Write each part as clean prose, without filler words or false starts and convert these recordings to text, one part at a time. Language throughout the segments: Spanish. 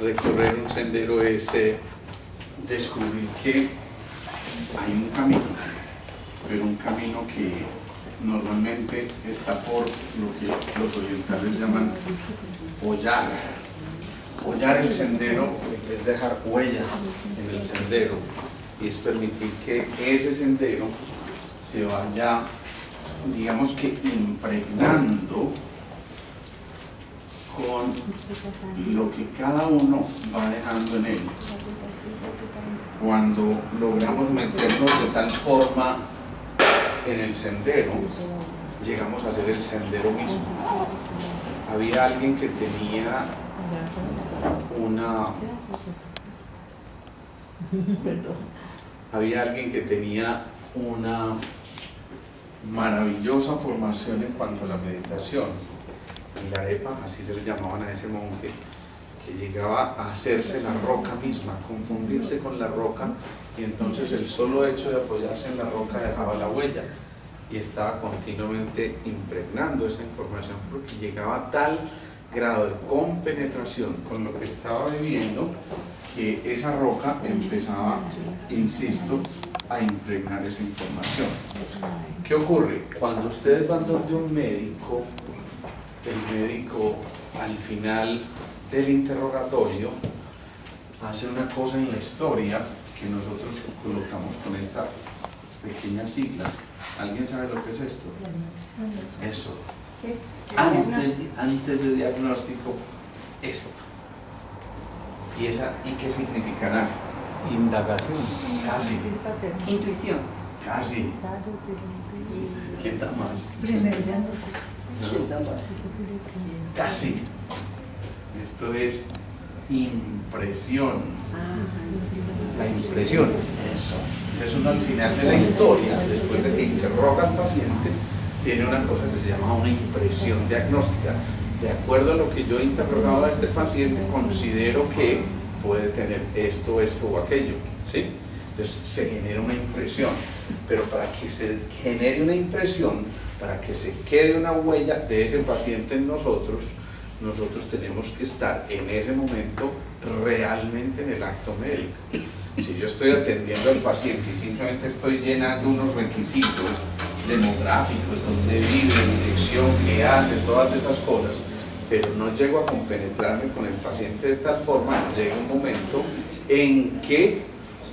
recorrer un sendero es descubrir que hay un camino, pero un camino que normalmente está por lo que los orientales llaman hollar. Hollar el sendero es dejar huella en el sendero y es permitir que ese sendero se vaya, digamos que impregnando con lo que cada uno va dejando en él. Cuando logramos meternos de tal forma en el sendero, llegamos a ser el sendero mismo. Había alguien que tenía una maravillosa formación en cuanto a la meditación. Milarepa, así se le llamaban a ese monje, que llegaba a hacerse la roca misma, confundirse con la roca, y entonces el solo hecho de apoyarse en la roca dejaba la huella y estaba continuamente impregnando esa información, porque llegaba a tal grado de compenetración con lo que estaba viviendo que esa roca empezaba, insisto, a impregnar esa información. ¿Qué ocurre? Cuando ustedes van donde un médico, el médico al final del interrogatorio hace una cosa en la historia que nosotros colocamos con esta pequeña sigla. ¿Alguien sabe lo que es esto? Eso. Antes de diagnóstico, esto. ¿Y qué significará? Indagación. Casi. Intuición. Casi. ¿Quién da más? Primer diagnóstico. Casi. Esto es impresión. La impresión. Eso. Entonces uno al final de la historia, después de que interroga al paciente, tiene una cosa que se llama una impresión diagnóstica. De acuerdo a lo que yo he interrogado a este paciente, considero que puede tener esto, esto o aquello, ¿sí? Entonces se genera una impresión, pero para que se genere una impresión, para que se quede una huella de ese paciente en nosotros tenemos que estar en ese momento realmente en el acto médico. Si yo estoy atendiendo al paciente y simplemente estoy llenando unos requisitos demográficos, dónde vive, dirección, qué hace, todas esas cosas, pero no llego a compenetrarme con el paciente de tal forma, llega un momento en que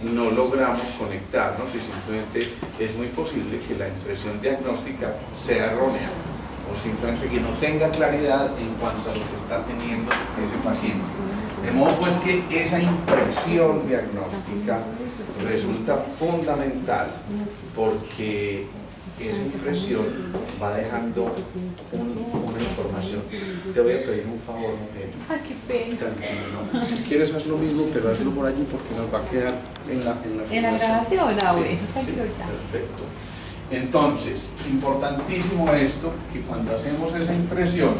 no logramos conectarnos y simplemente es muy posible que la impresión diagnóstica sea errónea o simplemente que no tenga claridad en cuanto a lo que está teniendo ese paciente. De modo pues que esa impresión diagnóstica resulta fundamental porque esa impresión va dejando una información. Te voy a pedir un favor, mujer. Ay, qué pena. Tranquilo, ¿no? Si quieres haz lo mismo, pero hazlo por allí porque nos va a quedar en la grabación. Sí, perfecto. Entonces, importantísimo esto, que cuando hacemos esa impresión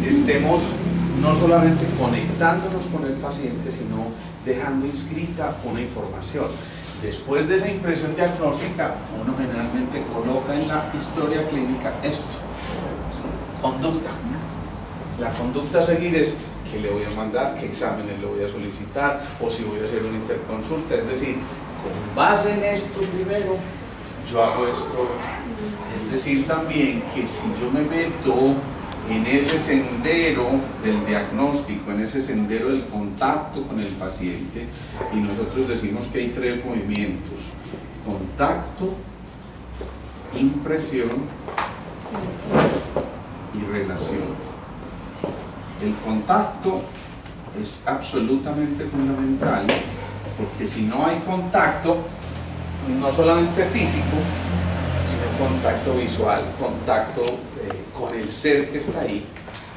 estemos no solamente conectándonos con el paciente, sino dejando inscrita una información. Después de esa impresión diagnóstica, uno generalmente coloca en la historia clínica esto: conducta. La conducta a seguir es qué le voy a mandar, qué exámenes le voy a solicitar, o si voy a hacer una interconsulta. Es decir, con base en esto primero, yo hago esto. Es decir, también que si yo me meto en ese sendero del diagnóstico, en ese sendero del contacto con el paciente, y nosotros decimos que hay tres movimientos: contacto, impresión y relación. El contacto es absolutamente fundamental, porque si no hay contacto, no solamente físico, sino contacto visual, contacto con el ser que está ahí,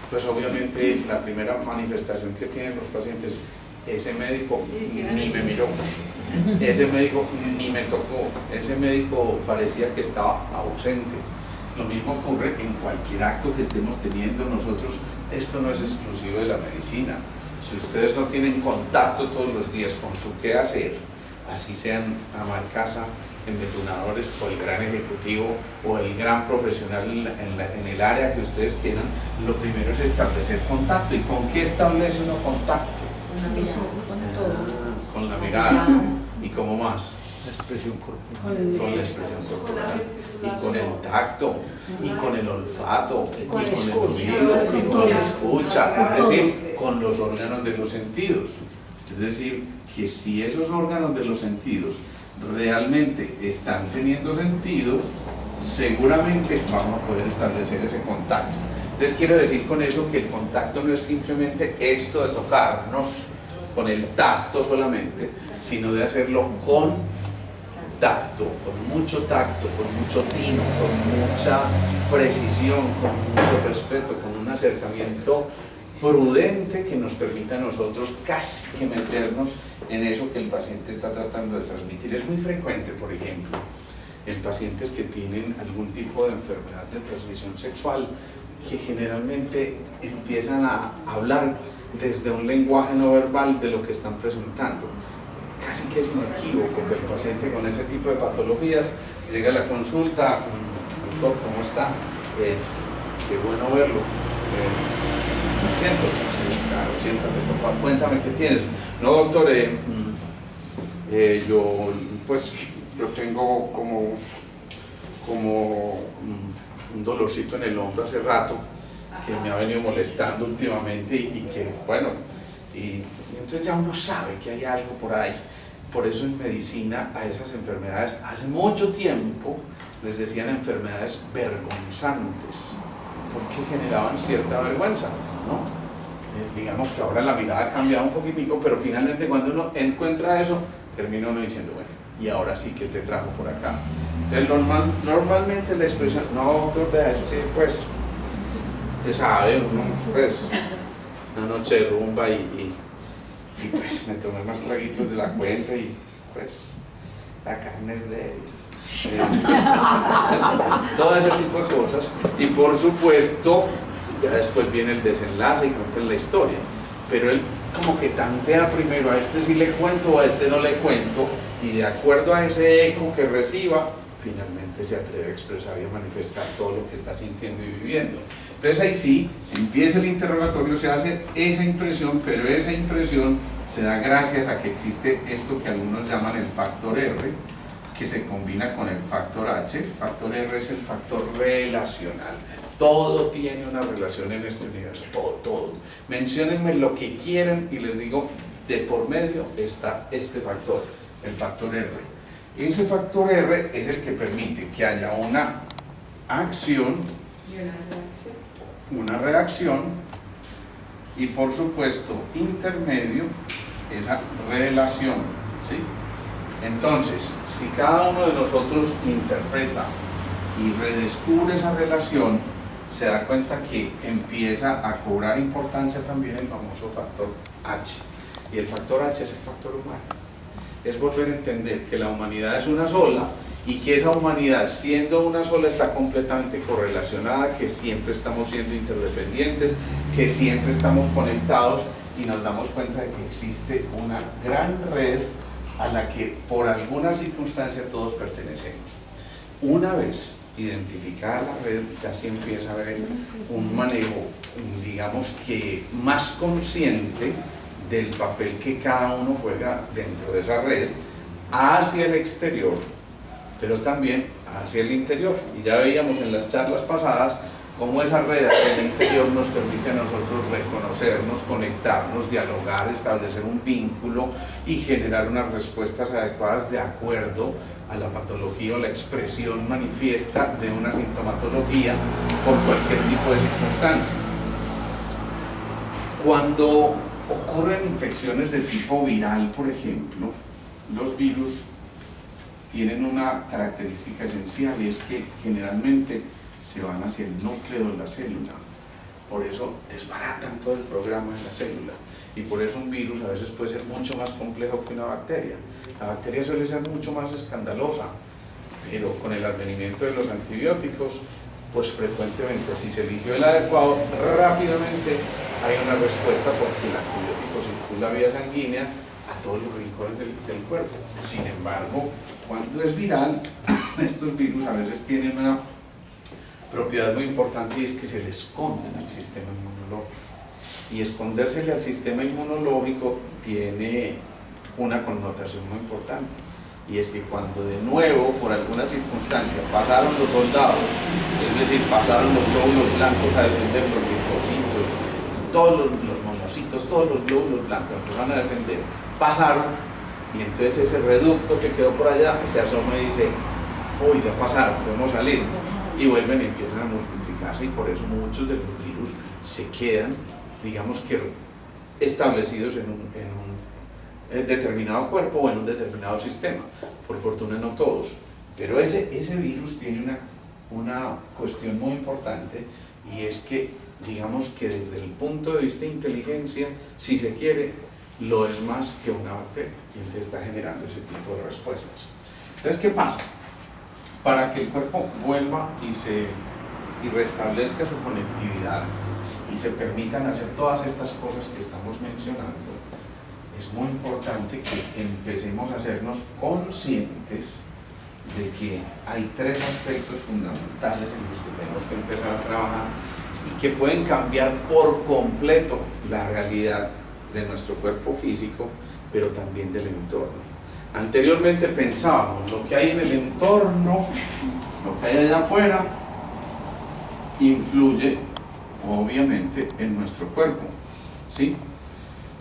pues obviamente la primera manifestación que tienen los pacientes: ese médico ni me miró, ese médico ni me tocó, ese médico parecía que estaba ausente. Lo mismo ocurre en cualquier acto que estemos teniendo nosotros. Esto no es exclusivo de la medicina. Si ustedes no tienen contacto todos los días con su quehacer, así sean ama de casa, en detonadores, o el gran ejecutivo, o el gran profesional en el área que ustedes quieran, lo primero es establecer contacto. ¿Y con qué establece uno contacto? Con la mirada. ¿Y cómo más? La expresión corporal. Con la expresión corporal, y con el tacto, y con el olfato, y con el oído, y con la escucha, es decir, con los órganos de los sentidos. Es decir, que si esos órganos de los sentidos realmente están teniendo sentido, seguramente vamos a poder establecer ese contacto. Entonces quiero decir con eso que el contacto no es simplemente esto de tocarnos con el tacto solamente, sino de hacerlo con tacto, con mucho tacto, con mucho tino, con mucha precisión, con mucho respeto, con un acercamiento prudente que nos permita a nosotros casi que meternos en eso que el paciente está tratando de transmitir. Es muy frecuente, por ejemplo, en pacientes que tienen algún tipo de enfermedad de transmisión sexual, que generalmente empiezan a hablar desde un lenguaje no verbal de lo que están presentando. Casi que es inequívoco que el paciente con ese tipo de patologías llega a la consulta: doctor, ¿cómo está? Qué bueno verlo. ¿Me siento? Sí, claro, siéntate, por favor, cuéntame qué tienes. No, doctor, yo tengo como un dolorcito en el hombro hace rato que me ha venido molestando últimamente y que, bueno, y entonces ya uno sabe que hay algo por ahí. Por eso en medicina a esas enfermedades hace mucho tiempo les decían enfermedades vergonzantes, porque generaban cierta vergüenza, ¿no? Digamos que ahora la mirada ha cambiado un poquitico, pero finalmente cuando uno encuentra eso, termina uno diciendo, bueno, y ahora sí que te trajo por acá. Entonces normalmente la expresión, no, doctor, vea, es que pues, usted sabe, uno, pues, una noche de rumba y pues me tomé más traguitos de la cuenta y pues la carne es débil. Todo ese tipo de cosas. Y por supuesto, ya después viene el desenlace y cuentan la historia. Pero él como que tantea primero: a este sí le cuento, a este no le cuento, y de acuerdo a ese eco que reciba, finalmente se atreve a expresar y a manifestar todo lo que está sintiendo y viviendo. Entonces ahí sí, empieza el interrogatorio, se hace esa impresión, pero esa impresión se da gracias a que existe esto que algunos llaman el factor R, que se combina con el factor H. El factor R es el factor relacional. Todo tiene una relación en este universo, todo. Menciónenme lo que quieran y les digo, de por medio está este factor, el factor R. Ese factor R es el que permite que haya una acción, una reacción y por supuesto intermedio esa relación, ¿sí? Entonces, si cada uno de nosotros interpreta y redescubre esa relación, se da cuenta que empieza a cobrar importancia también el famoso factor H. Y el factor H es el factor humano. Es volver a entender que la humanidad es una sola y que esa humanidad, siendo una sola, está completamente correlacionada, que siempre estamos siendo interdependientes, que siempre estamos conectados, y nos damos cuenta de que existe una gran red a la que por alguna circunstancia todos pertenecemos. Una vez identificada la red, ya se empieza a ver un manejo, digamos que más consciente del papel que cada uno juega dentro de esa red, hacia el exterior, pero también hacia el interior. Y ya veíamos en las charlas pasadas cómo esa red hacia el interior nos permite a nosotros reconocernos, conectarnos, dialogar, establecer un vínculo y generar unas respuestas adecuadas de acuerdo a la patología o la expresión manifiesta de una sintomatología por cualquier tipo de circunstancia. Cuando ocurren infecciones de tipo viral, por ejemplo, los virus tienen una característica esencial, y es que generalmente se van hacia el núcleo de la célula. Por eso desbaratan todo el programa de la célula, y por eso un virus a veces puede ser mucho más complejo que una bacteria. La bacteria suele ser mucho más escandalosa, pero con el advenimiento de los antibióticos, pues frecuentemente, si se eligió el adecuado, rápidamente hay una respuesta, porque el antibiótico circula vía sanguínea, a todos los rincones del cuerpo. Sin embargo, cuando es viral, estos virus a veces tienen una propiedad muy importante y es que se le esconden al sistema inmunológico. Y escondérsele al sistema inmunológico tiene una connotación muy importante. Y es que cuando de nuevo, por alguna circunstancia, pasaron los soldados, es decir, pasaron los glóbulos blancos a defender los linfocitos, todos los monocitos, todos los glóbulos blancos empezaron a defender, pasaron, y entonces ese reducto que quedó por allá se asoma y dice, uy, ya pasaron, podemos salir, y vuelven y empiezan a multiplicarse, y por eso muchos de los virus se quedan, digamos que establecidos en un determinado cuerpo o en un determinado sistema. Por fortuna no todos, pero ese virus tiene una cuestión muy importante, y es que, digamos que desde el punto de vista de inteligencia, si se quiere, lo es más que una bacteria, y entonces está generando ese tipo de respuestas. Entonces, ¿qué pasa? Para que el cuerpo vuelva y restablezca su conectividad y se permitan hacer todas estas cosas que estamos mencionando, es muy importante que empecemos a hacernos conscientes de que hay tres aspectos fundamentales en los que tenemos que empezar a trabajar y que pueden cambiar por completo la realidad de nuestro cuerpo físico, pero también del entorno. Anteriormente pensábamos lo que hay en el entorno, lo que hay allá afuera, influye obviamente en nuestro cuerpo, ¿sí?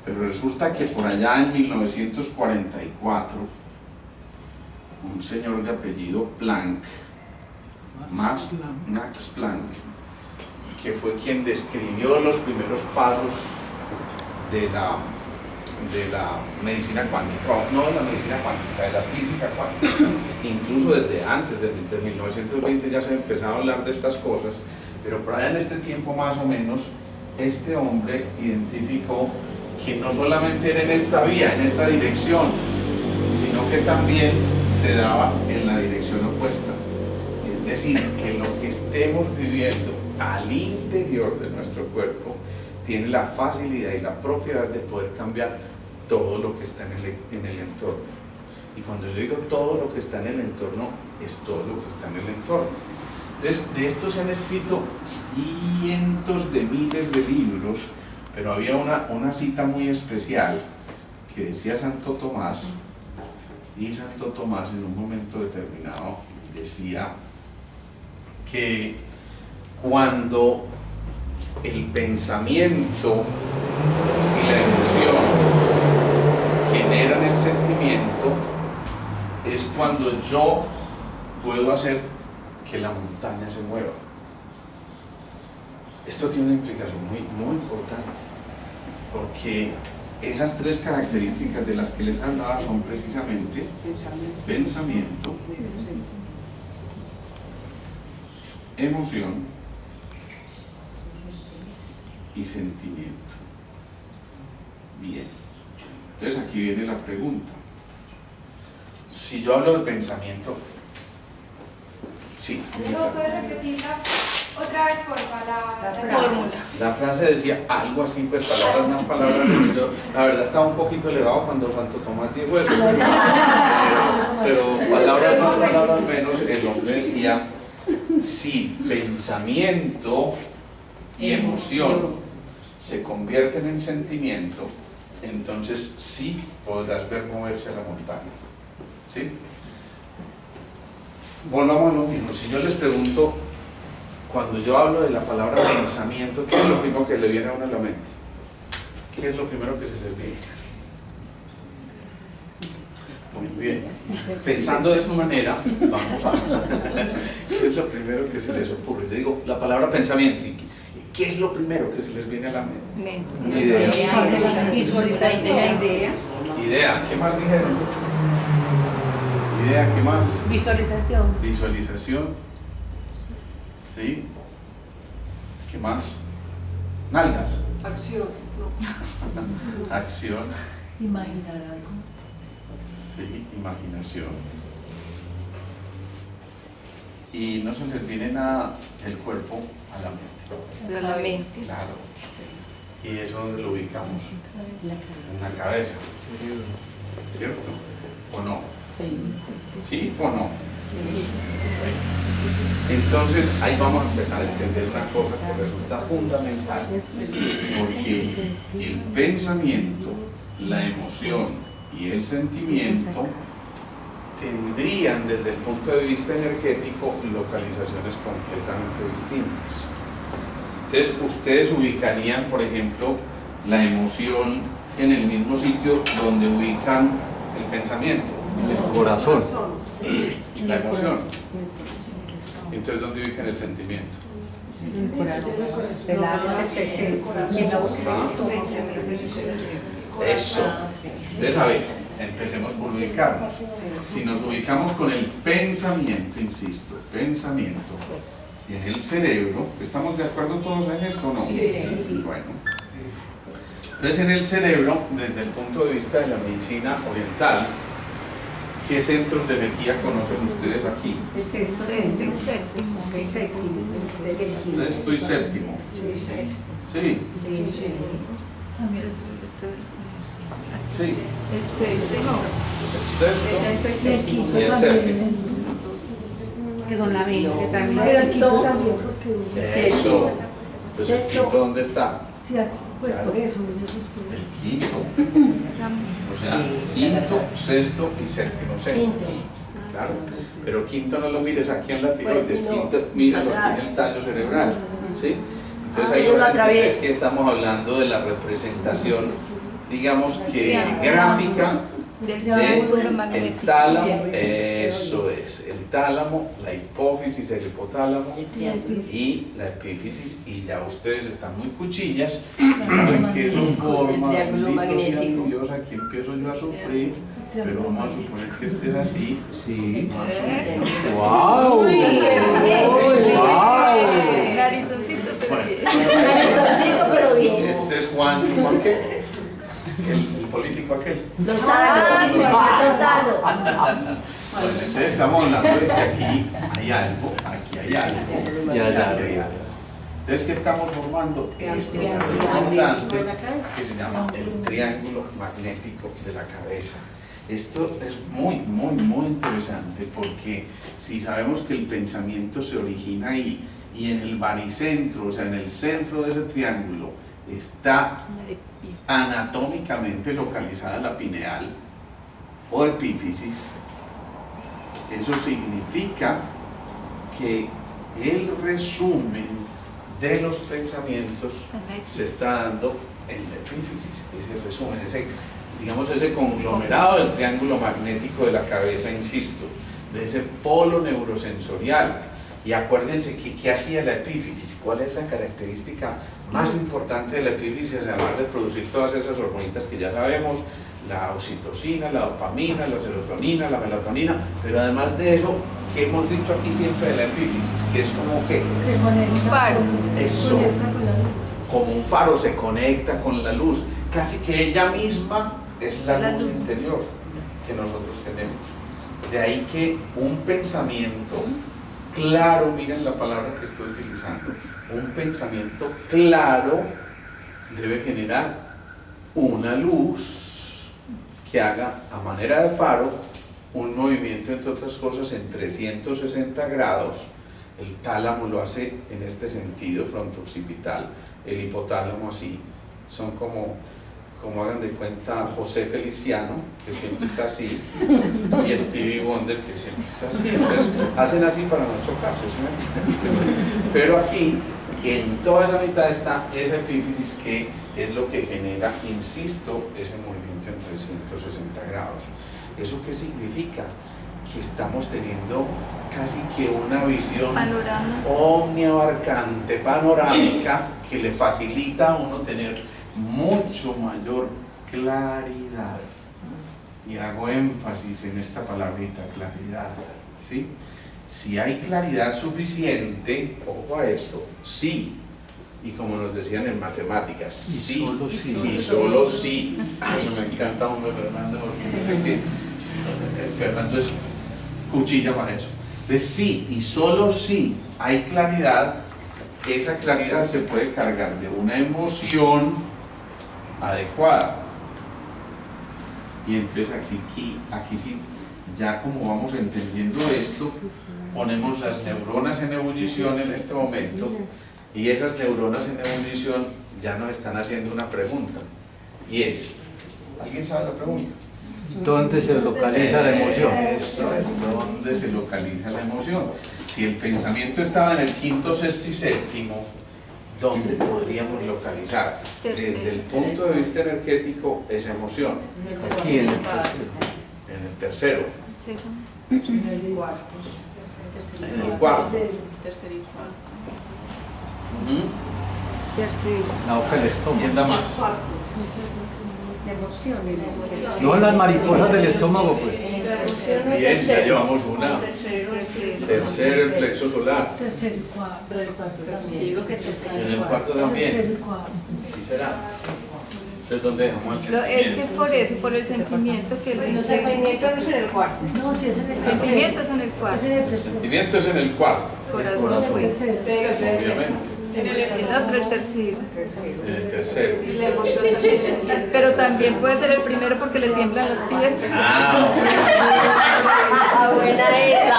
Pero resulta que por allá en 1944, un señor de apellido Planck, Max Planck, que fue quien describió los primeros pasos de la medicina cuántica, no de la medicina cuántica, de la física cuántica. Incluso desde antes de 1920 ya se empezaba a hablar de estas cosas, pero por allá en este tiempo más o menos, este hombre identificó que no solamente era en esta vía, en esta dirección, sino que también se daba en la dirección opuesta. Es decir, que lo que estemos viviendo al interior de nuestro cuerpo tiene la facilidad y la propiedad de poder cambiar todo lo que está en el entorno. Y cuando yo digo todo lo que está en el entorno, es todo lo que está en el entorno. Entonces, de esto se han escrito cientos de miles de libros, pero había una cita muy especial que decía Santo Tomás, y Santo Tomás en un momento determinado decía que cuando el pensamiento y la emoción generan el sentimiento, es cuando yo puedo hacer que la montaña se mueva. Esto tiene una implicación muy importante, porque esas tres características de las que les hablaba son precisamente pensamiento, emoción y sentimiento. Bien, entonces aquí viene la pregunta. Si yo hablo de pensamiento, sí. ¿No puedes repetirla otra vez, por la fórmula? La frase decía algo así, pues palabras más, palabras menos. Yo, la verdad, estaba un poquito elevado cuando Santo Tomás dijo eso, pero palabras más, palabras menos, el hombre decía: si pensamiento y emoción se convierten en sentimiento, entonces sí podrás ver moverse a la montaña, ¿sí? Volvamos a lo mismo. Si yo les pregunto, cuando yo hablo de la palabra pensamiento, ¿qué es lo primero que le viene a uno a la mente? ¿Qué es lo primero que se les viene? Muy bien. Pensando de esa manera, vamos a... ¿Qué es lo primero que se les ocurre? Yo digo la palabra pensamiento. ¿Qué es lo primero que se les viene a la mente? Idea. Idea. ¿Qué más dijeron? Idea. ¿Qué más? Visualización. Visualización. ¿Sí? ¿Qué más? Nalgas. acción. Acción. Imaginar algo. Sí, imaginación. Y no se les viene nada del cuerpo a la mente. La mente. Claro. ¿Y eso dónde lo ubicamos? En la cabeza, ¿cierto? ¿O no? ¿Sí o no? Entonces ahí vamos a empezar a entender una cosa que resulta fundamental, porque el pensamiento, la emoción y el sentimiento tendrían desde el punto de vista energético localizaciones completamente distintas. Entonces ustedes ubicarían, por ejemplo, la emoción en el mismo sitio donde ubican el pensamiento, el corazón, la emoción. Entonces, ¿dónde ubican el sentimiento? Eso. Entonces, a ver, empecemos por ubicarnos. Si nos ubicamos con el pensamiento, insisto, pensamiento en el cerebro, ¿estamos de acuerdo todos en esto o no? Sí. Bueno. Entonces, en el cerebro, desde el punto de vista de la medicina oriental, ¿qué centros de energía conocen ustedes aquí? El sexto y séptimo. Sexto y séptimo. Sí. También es Sí. El sexto. El sexto y el séptimo. que son la misma. Pero el quinto también, porque Eso. Pues el quinto, ¿dónde está? sí, pues por eso, El quinto. O sea, quinto, sexto y séptimo centros. Claro. Pero quinto no lo mires aquí en la tiroides, Pues, no, quinto míralo atrás. aquí en el tallo cerebral. ¿Sí? Entonces Ah, ahí yo lo vas a entender atraviesa. que estamos hablando de la representación, digamos que gráfica Del del triángulo el magnético. tálamo, eso es, el tálamo, la hipófisis, el hipotálamo y la epífisis, y ya ustedes están muy cuchillas y saben que eso forma, bendito sea mi Dios, aquí empiezo yo a sufrir, pero vamos a suponer que estés así. sí. Más o menos. ¡Wow! ¡Wow! Narizoncito, pero Bueno. bien. Narizoncito, pero bien. Este es Juan qué? El político aquel. Lozano. Bueno, entonces estamos hablando de que aquí hay algo, aquí hay algo, Ya, aquí ya. hay algo. Entonces, ¿qué estamos formando? Esto que es importante, que se llama el triángulo magnético de la cabeza. Esto es muy interesante, porque si sabemos que el pensamiento se origina ahí, y en el baricentro, o sea, en el centro de ese triángulo, está anatómicamente localizada la pineal o epífisis, eso significa que el resumen de los pensamientos se está dando en la epífisis, ese resumen, digamos ese conglomerado del triángulo magnético de la cabeza, insisto, de ese polo neurosensorial. Y acuérdense que ¿qué hacía la epífisis? ¿Cuál es la característica más importante de la epífisis, además de producir todas esas hormonitas que ya sabemos? La oxitocina, la dopamina, la serotonina, la melatonina, pero además de eso, ¿qué hemos dicho aquí siempre de la epífisis? Que es como que Faro. eso, como un faro, se conecta con la luz, casi que ella misma es la luz interior que nosotros tenemos. De ahí que un pensamiento claro, miren la palabra que estoy utilizando, un pensamiento claro debe generar una luz que haga a manera de faro un movimiento, entre otras cosas, en 360 grados. El tálamo lo hace en este sentido fronto-occipital, el hipotálamo así, son como hagan de cuenta José Feliciano, que siempre está así, y Stevie Wonder, que siempre está así. Entonces hacen así para no chocarse, ¿sí me entienden? Pero aquí, en toda esa mitad está esa epífisis, que es lo que genera, insisto, ese movimiento en 360 grados. ¿Eso qué significa? Que estamos teniendo casi que una visión omniabarcante, panorámica, que le facilita a uno tener mucho mayor claridad. Y hago énfasis en esta palabrita, claridad, ¿sí? Si hay claridad suficiente, ojo a esto, sí, y como nos decían en matemáticas, sí, y solo sí. Eso me encanta, hombre, Fernando, porque no sé qué, Fernando es cuchilla para eso. Entonces, sí, y solo sí hay claridad, esa claridad se puede cargar de una emoción adecuada. Y entonces aquí sí, ya como vamos entendiendo esto, ponemos las neuronas en ebullición en este momento, y esas neuronas en ebullición ya nos están haciendo una pregunta, y es, ¿alguien sabe la pregunta? ¿Dónde se localiza la emoción? Eso es, ¿dónde se localiza la emoción? Si el pensamiento estaba en el quinto, sexto y séptimo, ¿dónde podríamos localizar desde el punto de vista energético esa emoción? Aquí en el En el tercero, Sí. En el cuarto. en el cuarto. Tercero y cuarto. Ujú. Tercero. la boca del estómago. ¿Quién da más? La emoción. No las mariposas del estómago, pues. Bien, ya llevamos una. Tercero. Tercero, el plexo solar. Tercero y cuarto. Pero el cuarto también. Digo que tercero. En el cuarto también. Tercero y cuarto. Sí será. Entonces, ¿dónde dejamos el Es que es sentimiento? por eso, por el sentimiento que le El sentimiento no es en el cuarto. No, sí es en el El tercero. sentimiento es en el Es cuarto. en el El tercero. sentimiento es en el cuarto, Corazón fue. obviamente. El otro el tercero. En el tercero. Y la emoción también. Pero también puede ser el primero porque le tiemblan las piernas. Ah, bueno. Ah, buena esa.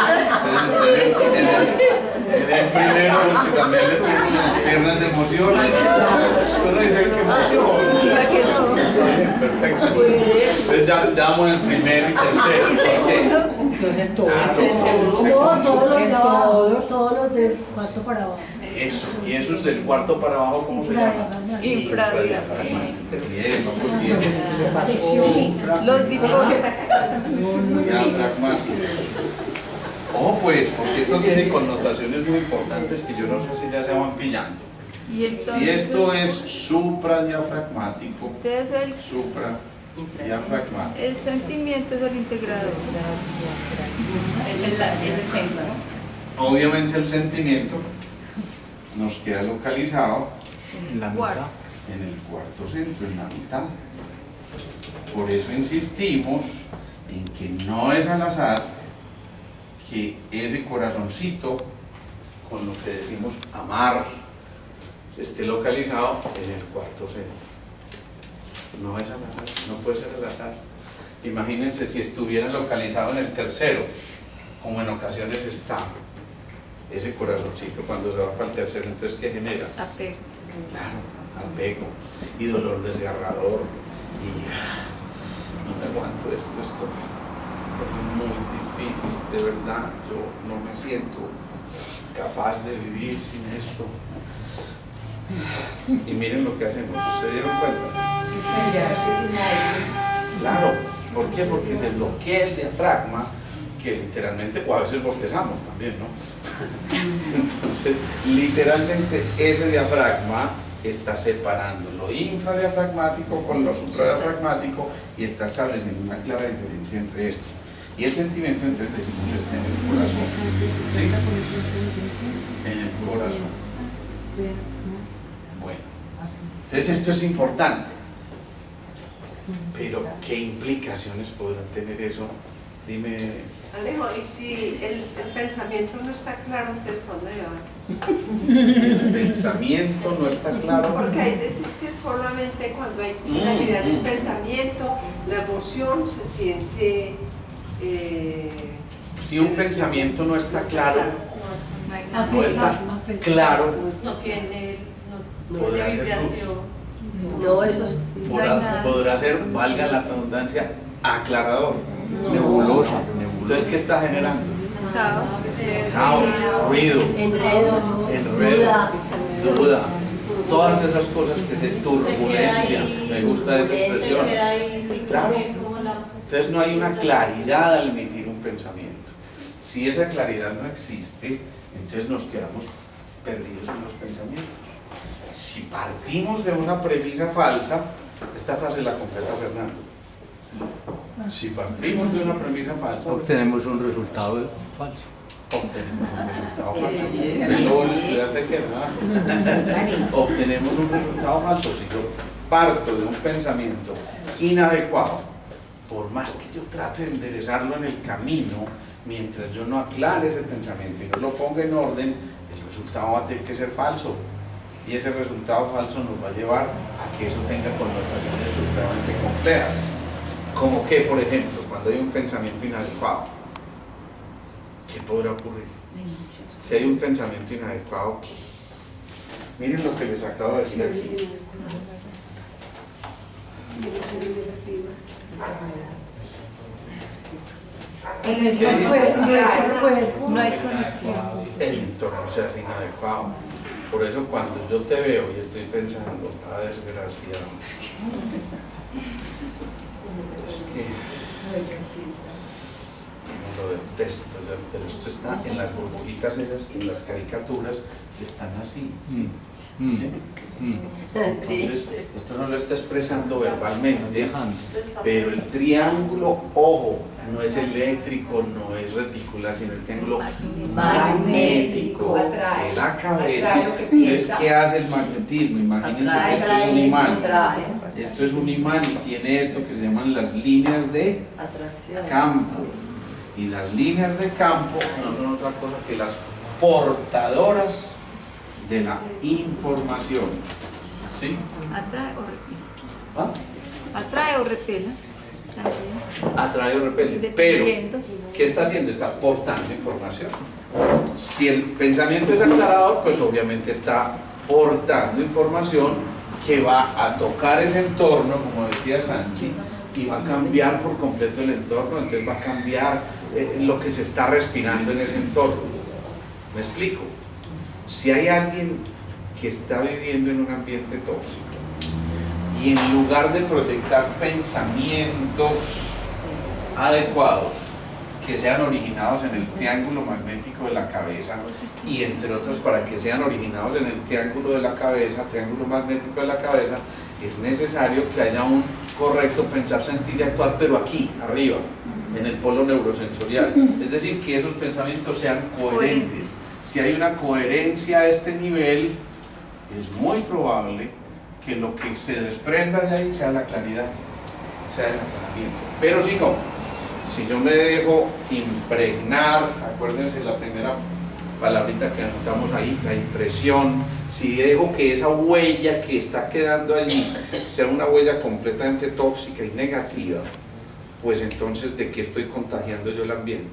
Entonces, en el primero, porque también le tengo las piernas de emoción. Uno dice, ¿qué emoción? Diga que no. Perfecto. Entonces ya damos el primero y tercero. Y ¿Por qué? segundo, No, todos los de abajo, todos los del cuarto para abajo. Eso, y esos del cuarto para abajo, ¿cómo se llama? infradiafragmático. Bien, vamos bien. Los difusos. Diafragmáticos. Ojo pues, porque esto tiene connotaciones muy importantes que yo no sé si ya se van pillando. Y entonces, Si esto es supradiafragmático, entonces supradiafragmático. el sentimiento es el integrador. Es el centro. Obviamente el sentimiento nos queda localizado En la Cuarto. mitad. en el cuarto centro, en la mitad. Por eso insistimos en que no es al azar que ese corazoncito con lo que decimos amar esté localizado en el cuarto centro. No es al azar, no puede ser al azar. Imagínense si estuviera localizado en el tercero, como en ocasiones está ese corazoncito cuando se va para el tercero, entonces ¿qué genera? Apego. Claro, apego y dolor desgarrador y no me aguanto esto es muy difícil, de verdad, yo no me siento capaz de vivir sin esto. Y miren lo que hacemos, ¿se dieron cuenta? Claro, ¿por qué? Porque se bloquea el diafragma, que literalmente, o a veces bostezamos también, ¿no? Entonces, literalmente ese diafragma está separando lo infradiafragmático con lo supradiafragmático y está estableciendo una clara diferencia entre esto. Y el sentimiento, entonces decimos, está en el corazón. ¿Sí? En el corazón. Bueno, entonces esto es importante. Pero, ¿qué implicaciones podrán tener eso? Dime. Alejo, y si el pensamiento no está claro, entonces ¿dónde va? Si el pensamiento no está claro. Porque hay veces que solamente cuando hay claridad en el pensamiento, la emoción se siente... Si un pensamiento no está claro, No hay nada. no está claro, no tiene podrá ser luz. vibración. No, eso es. Podrá ser, valga la redundancia, aclarador. Nebulosa. Entonces, ¿qué está generando? Caos. Caos, ruido, enredo, duda, todas esas cosas que se turbulencia, me gusta esa expresión. Claro. Entonces no hay una claridad al emitir un pensamiento. Si esa claridad no existe, entonces nos quedamos perdidos en los pensamientos. Si partimos de una premisa falsa, esta frase la completa Fernando. Si partimos de una premisa falsa, Obtenemos un resultado falso. obtenemos un resultado falso. Ven lo honestidad de que obtenemos un resultado falso. Si yo parto de un pensamiento inadecuado, por más que yo trate de enderezarlo en el camino, mientras yo no aclare ese pensamiento y no lo ponga en orden, el resultado va a tener que ser falso. Y ese resultado falso nos va a llevar a que eso tenga connotaciones supremamente complejas. Como que, por ejemplo, cuando hay un pensamiento inadecuado, ¿qué podrá ocurrir? Si hay un pensamiento inadecuado, ¿qué? Miren lo que les acabo de decir aquí. En el ¿Qué cuerpo No hay conexión. El entorno se hace inadecuado. Por eso cuando yo te veo y estoy pensando, ah, desgraciado, es que lo detesto, pero esto está en las burbujitas esas, en las caricaturas que están así. ¿Sí? ¿Sí? Entonces, esto no lo está expresando verbalmente, pero el triángulo, ojo, no es eléctrico, no es reticular, sino el triángulo magnético de la cabeza. Entonces, ¿qué hace el magnetismo? Imagínense que esto es un imán. Esto es un imán y tiene esto que se llaman las líneas de campo. Y las líneas de campo no son otra cosa que las portadoras de la información. ¿Sí? Atrae o repele. ¿Ah? Atrae o repela. También. Atrae o repele. Pero, Dependiendo. ¿qué está haciendo? Está portando información. Si el pensamiento es aclarado, pues obviamente está portando información que va a tocar ese entorno, como decía Sanchi, y va a cambiar por completo el entorno, entonces va a cambiar lo que se está respirando en ese entorno. ¿Me explico? Si hay alguien que está viviendo en un ambiente tóxico y en lugar de proyectar pensamientos adecuados que sean originados en el triángulo magnético de la cabeza, y entre otros para que sean originados en el triángulo de la cabeza, triángulo magnético de la cabeza, es necesario que haya un correcto pensar, sentir y actuar, pero aquí, arriba, en el polo neurosensorial. Es decir, que esos pensamientos sean coherentes. Si hay una coherencia a este nivel, es muy probable que lo que se desprenda de ahí sea la claridad, sea el aclaramiento. Pero si no, si yo me dejo impregnar, acuérdense la primera palabrita que anotamos ahí, la impresión, si dejo que esa huella que está quedando allí sea una huella completamente tóxica y negativa, pues entonces ¿de qué estoy contagiando yo el ambiente?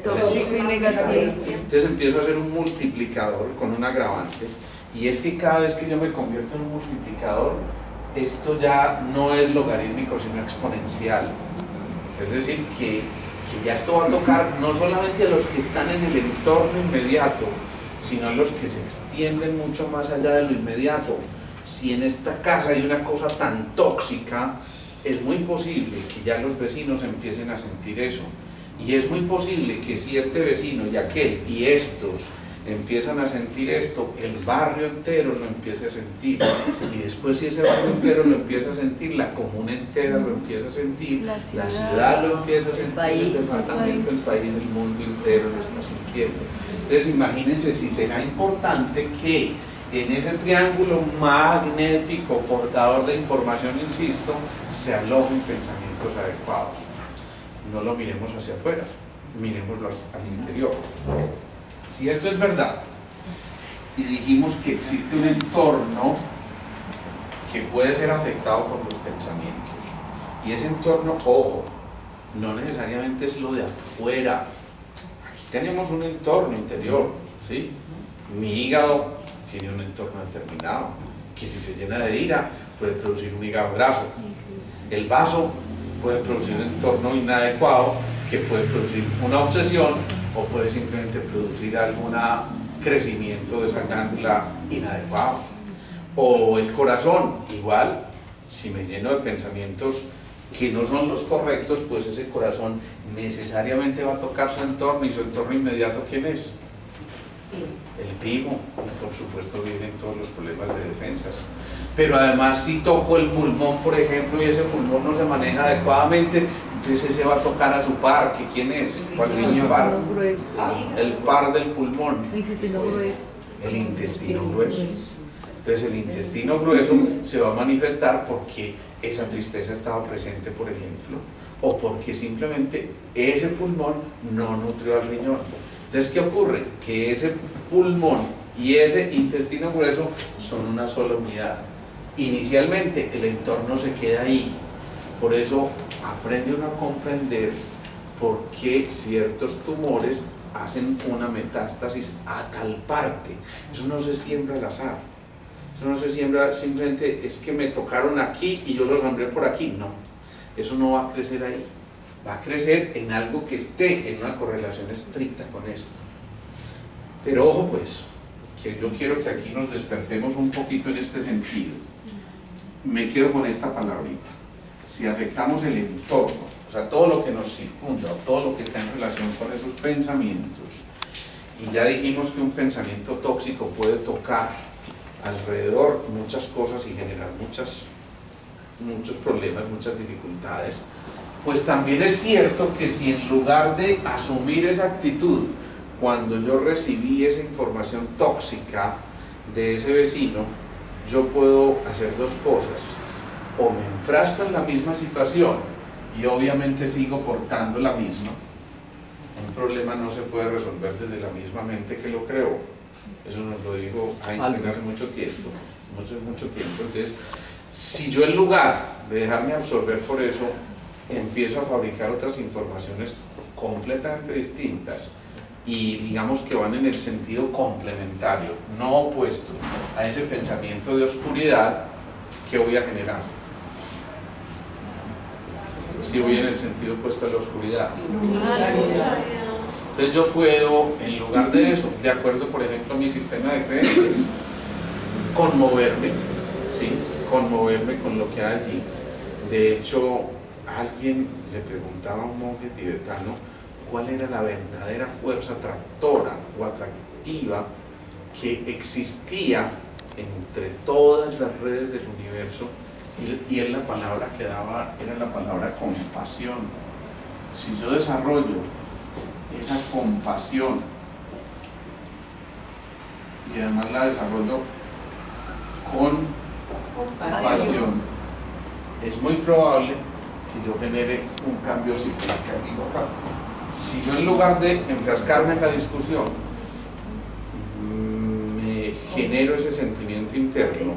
Tóxico y negativo. Entonces empiezo a hacer un multiplicador con un agravante, y es que cada vez que yo me convierto en un multiplicador, esto ya no es logarítmico sino exponencial. Es decir, que ya esto va a tocar no solamente a los que están en el entorno inmediato, sino a los que se extienden mucho más allá de lo inmediato. Si en esta casa hay una cosa tan tóxica, es muy posible que ya los vecinos empiecen a sentir eso. Y es muy posible que si este vecino y aquel y estos empiezan a sentir esto, el barrio entero lo empiece a sentir, y después si ese barrio entero lo empieza a sentir, la comuna entera lo empieza a sentir, la ciudad lo empieza a sentir, el departamento, el país, el mundo entero lo está sintiendo. Entonces imagínense si será importante que en ese triángulo magnético portador de información, insisto, se alojen pensamientos adecuados. No lo miremos hacia afuera, miremoslo al interior. Si esto es verdad, y dijimos que existe un entorno que puede ser afectado por los pensamientos, y ese entorno, ojo, no necesariamente es lo de afuera. Aquí tenemos un entorno interior, ¿sí? Mi hígado tiene un entorno determinado, que si se llena de ira puede producir un hígado graso. El vaso puede producir un entorno inadecuado que puede producir una obsesión, o puede simplemente producir algún crecimiento de esa glándula inadecuado. O el corazón, igual, si me lleno de pensamientos que no son los correctos, pues ese corazón necesariamente va a tocar su entorno, y su entorno inmediato, ¿quién es? El timo, y por supuesto vienen todos los problemas de defensas. Pero además si toco el pulmón, por ejemplo, y ese pulmón no se maneja adecuadamente, entonces ese va a tocar a su par, que ¿quién es? ¿Cuál niño par? El par del pulmón. El intestino grueso. Entonces el intestino grueso se va a manifestar porque esa tristeza estaba presente, por ejemplo, o porque simplemente ese pulmón no nutrió al riñón. Entonces, ¿qué ocurre? Que ese pulmón y ese intestino grueso son una sola unidad. Inicialmente el entorno se queda ahí, por eso aprende uno a comprender por qué ciertos tumores hacen una metástasis a tal parte. Eso no se siembra al azar, eso no se siembra simplemente es que me tocaron aquí y yo lo sembré por aquí, no, eso no va a crecer ahí, va a crecer en algo que esté en una correlación estricta con esto. Pero ojo pues, que yo quiero que aquí nos despertemos un poquito en este sentido. Me quedo con esta palabrita. Si afectamos el entorno, o sea, todo lo que nos circunda, todo lo que está en relación con esos pensamientos, y ya dijimos que un pensamiento tóxico puede tocar alrededor muchas cosas y generar muchos problemas, muchas dificultades, pues también es cierto que si en lugar de asumir esa actitud, cuando yo recibí esa información tóxica de ese vecino, yo puedo hacer dos cosas: o me enfrasco en la misma situación y obviamente sigo portando la misma. Un problema no se puede resolver desde la misma mente que lo creó. Eso nos lo dijo Einstein hace mucho tiempo, mucho tiempo. Entonces, si yo en lugar de dejarme absorber por eso, empiezo a fabricar otras informaciones completamente distintas y digamos que van en el sentido complementario, no opuesto a ese pensamiento de oscuridad, que voy a generar. Si voy en el sentido opuesto a la oscuridad, entonces yo puedo, en lugar de eso, de acuerdo por ejemplo a mi sistema de creencias, conmoverme, ¿sí? Conmoverme con lo que hay allí. De hecho, alguien le preguntaba a un monje tibetano cuál era la verdadera fuerza atractora o atractiva que existía entre todas las redes del universo, y él la palabra que daba era la palabra compasión. Si yo desarrollo esa compasión y además la desarrollo con compasión, es muy probable que yo genere un cambio significativo acá. Si yo en lugar de enfrascarme en la discusión me genero ese sentimiento interno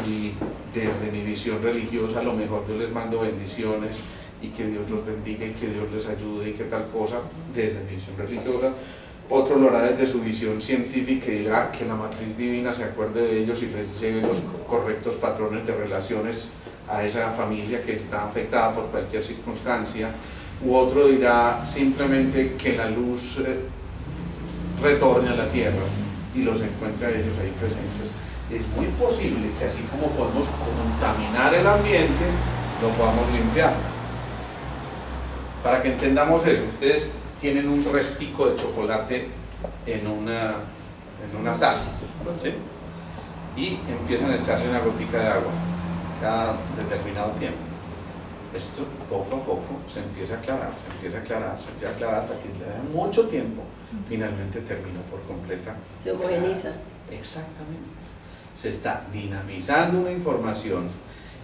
y desde mi visión religiosa a lo mejor yo les mando bendiciones y que Dios los bendiga y que Dios les ayude y que tal cosa, desde mi visión religiosa, otro lo hará desde su visión científica y dirá que la matriz divina se acuerde de ellos y les lleve los correctos patrones de relaciones a esa familia que está afectada por cualquier circunstancia, u otro dirá simplemente que la luz retorne a la tierra y los encuentre a ellos ahí presentes. Es muy posible que así como podemos contaminar el ambiente, lo podamos limpiar. Para que entendamos eso, ustedes tienen un restico de chocolate en una taza, ¿sí? Y empiezan a echarle una gotica de agua cada determinado tiempo. Esto poco a poco se empieza a aclarar, hasta que le da mucho tiempo, finalmente termina por completa. Se homogeniza. Exactamente. Se está dinamizando una información.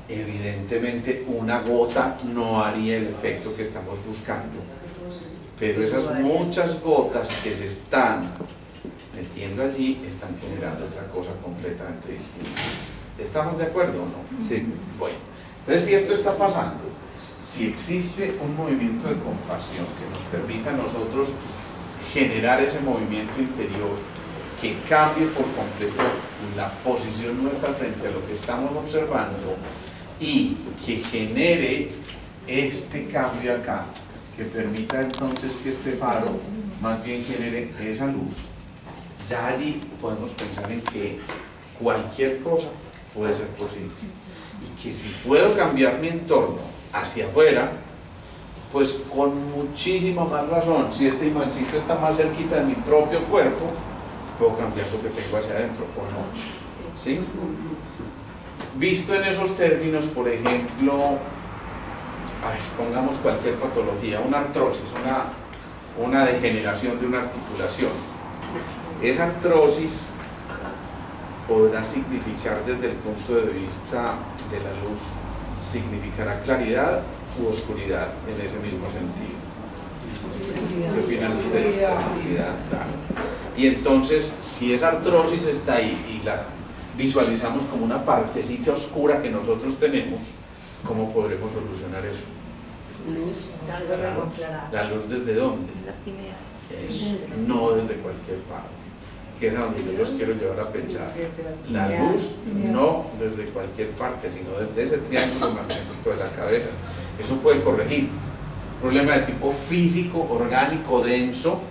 Evidentemente una gota no haría el efecto que estamos buscando, pero esas muchas gotas que se están metiendo allí están generando otra cosa completamente distinta. ¿Estamos de acuerdo o no? Sí. Bueno, entonces si esto está pasando, si existe un movimiento de compasión que nos permita a nosotros generar ese movimiento interior que cambie por completo la posición nuestra frente a lo que estamos observando y que genere este cambio acá, que permita entonces que este faro más bien genere esa luz, ya allí podemos pensar en que cualquier cosa puede ser posible y que si puedo cambiar mi entorno hacia afuera, pues con muchísima más razón, si este imancito está más cerquita de mi propio cuerpo, puedo cambiar lo que tengo hacia adentro o no, ¿sí? Visto en esos términos, por ejemplo, pongamos cualquier patología, una artrosis, una degeneración de una articulación. Esa artrosis podrá significar desde el punto de vista de la luz, significará claridad u oscuridad en ese mismo sentido. ¿Qué opinan ustedes? Oscuridad, claro. Y entonces, si esa artrosis está ahí y la visualizamos como una partecita oscura que nosotros tenemos, ¿cómo podremos solucionar eso? ¿La luz desde dónde? La pineal. Eso, no desde cualquier parte, que es a donde yo los quiero llevar a pensar. La luz no desde cualquier parte, sino desde ese triángulo magnético de la cabeza. Eso puede corregir problema de tipo físico, orgánico, denso,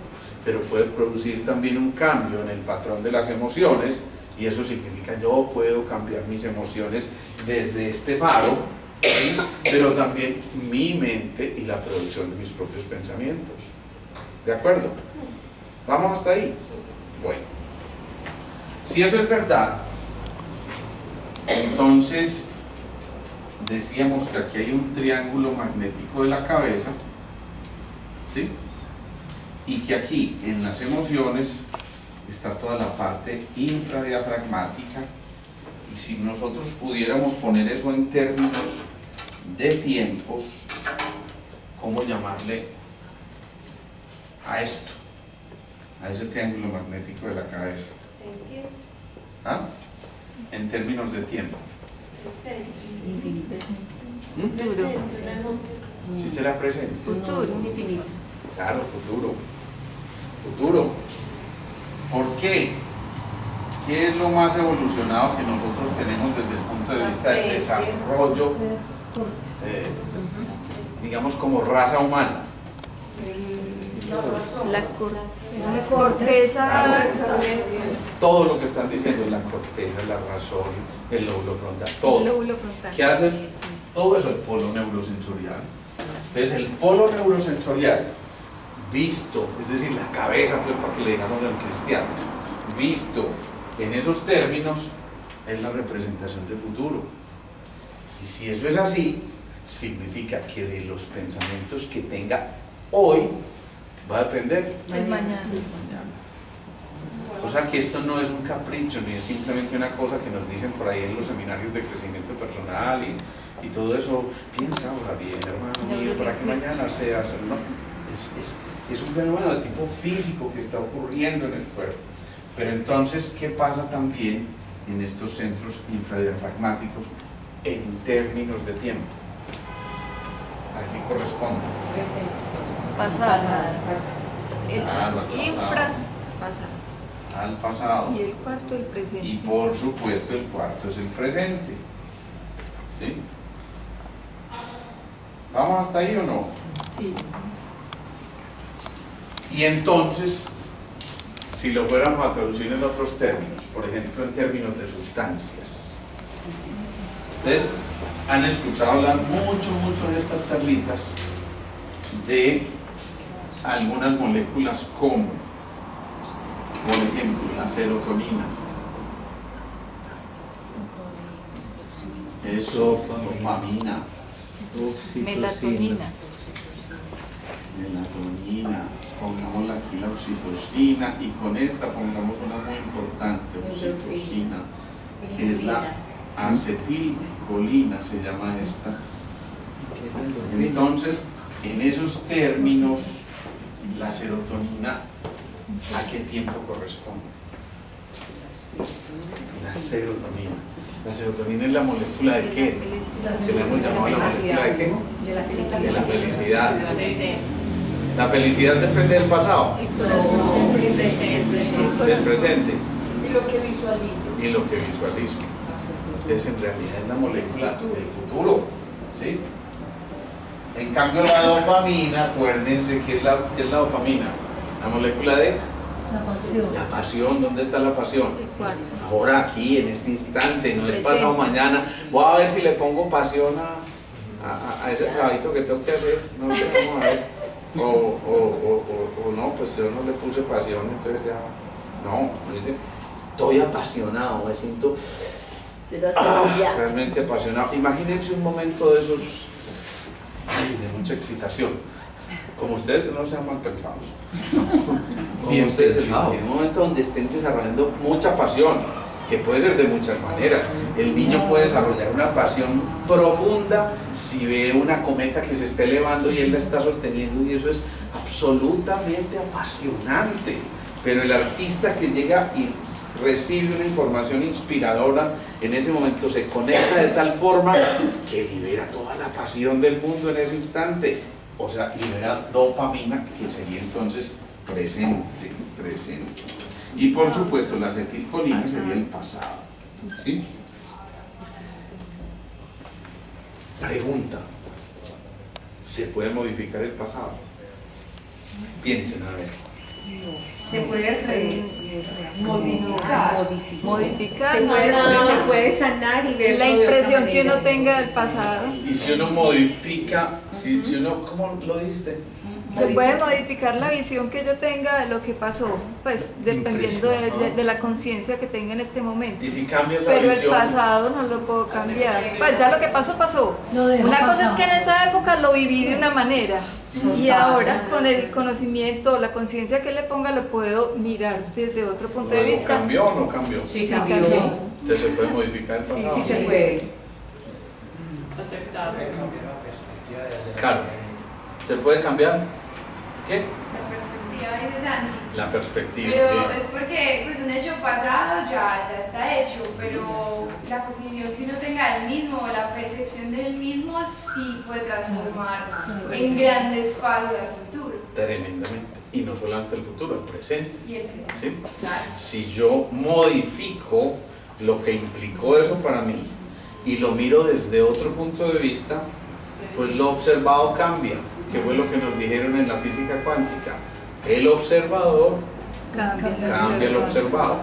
pero puede producir también un cambio en el patrón de las emociones, y eso significa yo puedo cambiar mis emociones desde este faro, ¿sí? Pero también mi mente y la producción de mis propios pensamientos. ¿De acuerdo? ¿Vamos hasta ahí? Bueno, si eso es verdad, entonces decíamos que aquí hay un triángulo magnético de la cabeza, ¿sí? Y que aquí en las emociones está toda la parte infradiafragmática, y si nosotros pudiéramos poner eso en términos de tiempos, ¿cómo llamarle a esto? A ese triángulo magnético de la cabeza. ¿Ah? En términos de tiempo. Futuro. ¿Sí será presente? Futuro. Claro, futuro. Futuro. ¿Por qué? ¿Qué es lo más evolucionado que nosotros tenemos desde el punto de vista del desarrollo, digamos, como raza humana? La corteza. Todo lo que están diciendo, la corteza, la razón, el lóbulo frontal, todo. El lóbulo frontal. ¿Qué hace? Todo eso, el polo neurosensorial. Entonces, el polo neurosensorial, visto, es decir, la cabeza, pues para que le digamos al cristiano, visto en esos términos, es la representación de futuro. Y si eso es así, significa que de los pensamientos que tenga hoy, va a depender El mañana. O sea que esto no es un capricho, ni es simplemente una cosa que nos dicen por ahí en los seminarios de crecimiento personal y todo eso. Piensa ahora bien, hermano mío, para que mañana seas, ¿no? Es un fenómeno de tipo físico que está ocurriendo en el cuerpo. Pero entonces, ¿qué pasa también en estos centros infradiafragmáticos en términos de tiempo? Aquí corresponde. Pasado. El Claro, al pasado. infra. Pasado. Al pasado. Y el cuarto, el presente. Y por supuesto el cuarto es el presente. ¿Sí? ¿Vamos hasta ahí o no? Sí. Y entonces, si lo fuéramos a traducir en otros términos, por ejemplo en términos de sustancias, ustedes han escuchado hablar mucho en estas charlitas de algunas moléculas como, por ejemplo, la serotonina, eso, dopamina, Melatonina. melatonina, pongámosla aquí la oxitocina, y con esta pongamos una muy importante, oxitocina, que es la acetilcolina, se llama esta. Entonces, en esos términos, la serotonina, ¿a qué tiempo corresponde? La serotonina. La serotonina es la molécula de qué? Se la hemos llamado la molécula de qué? De la felicidad. La felicidad depende del pasado, El corazón. del presente Y lo que visualices. y lo que visualizo. Entonces, en realidad es la molécula del futuro, ¿sí? En cambio, la dopamina, acuérdense que es la dopamina, la molécula de La pasión. la pasión. ¿Dónde está la pasión? El cuarto. Ahora, aquí, en este instante, no es Presente. pasado mañana. Voy a ver si le pongo pasión a ese trabajito que tengo que hacer, no sé, vamos a ver. O no, pues yo no le puse pasión, entonces ya, no, me dice, estoy apasionado, me siento realmente apasionado. Imagínense un momento de esos, de mucha excitación, como ustedes no sean mal pensados, como Bien ustedes, pensado. en un momento donde estén desarrollando mucha pasión, que puede ser de muchas maneras. El niño puede desarrollar una pasión profunda si ve una cometa que se está elevando y él la está sosteniendo, y eso es absolutamente apasionante, pero el artista que llega y recibe una información inspiradora, en ese momento se conecta de tal forma que libera toda la pasión del mundo en ese instante, o sea, libera dopamina, que sería entonces presente. Y por supuesto la acetilcolina sería el pasado, ¿sí? Pregunta: ¿se puede modificar el pasado? Piensen a ver. Se puede modificar. Modificar, Se puede sanar y ver la impresión que uno tenga del pasado. Y si uno modifica, si uno, ¿cómo lo dijiste? Se puede modificar la visión que yo tenga de lo que pasó, pues dependiendo de la conciencia que tenga en este momento. Y si cambias la Pero el visión, pasado no lo puedo cambiar. Pues ya lo que pasó, pasó. Lo dejo Una cosa es pasar. que en esa época lo viví de una manera y ahora con el conocimiento, la conciencia que le ponga, lo puedo mirar desde otro punto de vista. ¿cambió o no cambió? Sí, Sí, cambió. cambió. Entonces se puede modificar el pasado. Sí se puede. Claro. ¿Se puede cambiar? ¿Qué? La perspectiva, dice Santi. La perspectiva. Pero ¿qué? es porque pues, un hecho pasado ya está hecho, pero la cognición que uno tenga del mismo, la percepción del mismo, sí puede transformar en grandes espacios del futuro. Tremendamente. Y no solamente el futuro, el presente. Y el ¿Sí? claro. Si yo modifico lo que implicó eso para mí y lo miro desde otro punto de vista, pues lo observado cambia, que fue lo que nos dijeron en la física cuántica. El observador cambia el observado.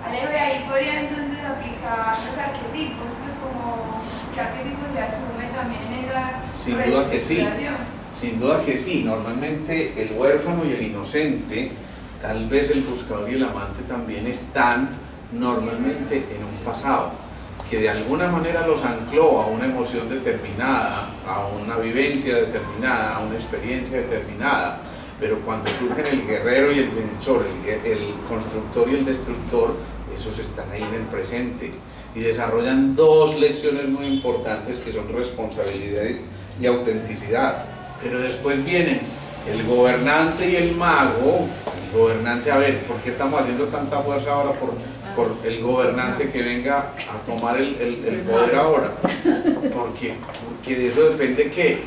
Alejo, y ahí podría entonces aplicar los arquetipos, pues como qué arquetipo se asume también en esa Sin duda que sí. reestructuración. Sin duda que sí. Normalmente el huérfano y el inocente, tal vez el buscador y el amante también están normalmente en un pasado que de alguna manera los ancló a una emoción determinada, a una vivencia determinada, a una experiencia determinada, pero cuando surgen el guerrero y el bienhechor, el constructor y el destructor, esos están ahí en el presente y desarrollan dos lecciones muy importantes que son responsabilidad y autenticidad. Pero después vienen el gobernante y el mago. El gobernante, a ver, ¿por qué estamos haciendo tanta fuerza ahora por el gobernante que venga a tomar el poder ahora? Porque de eso depende ¿qué?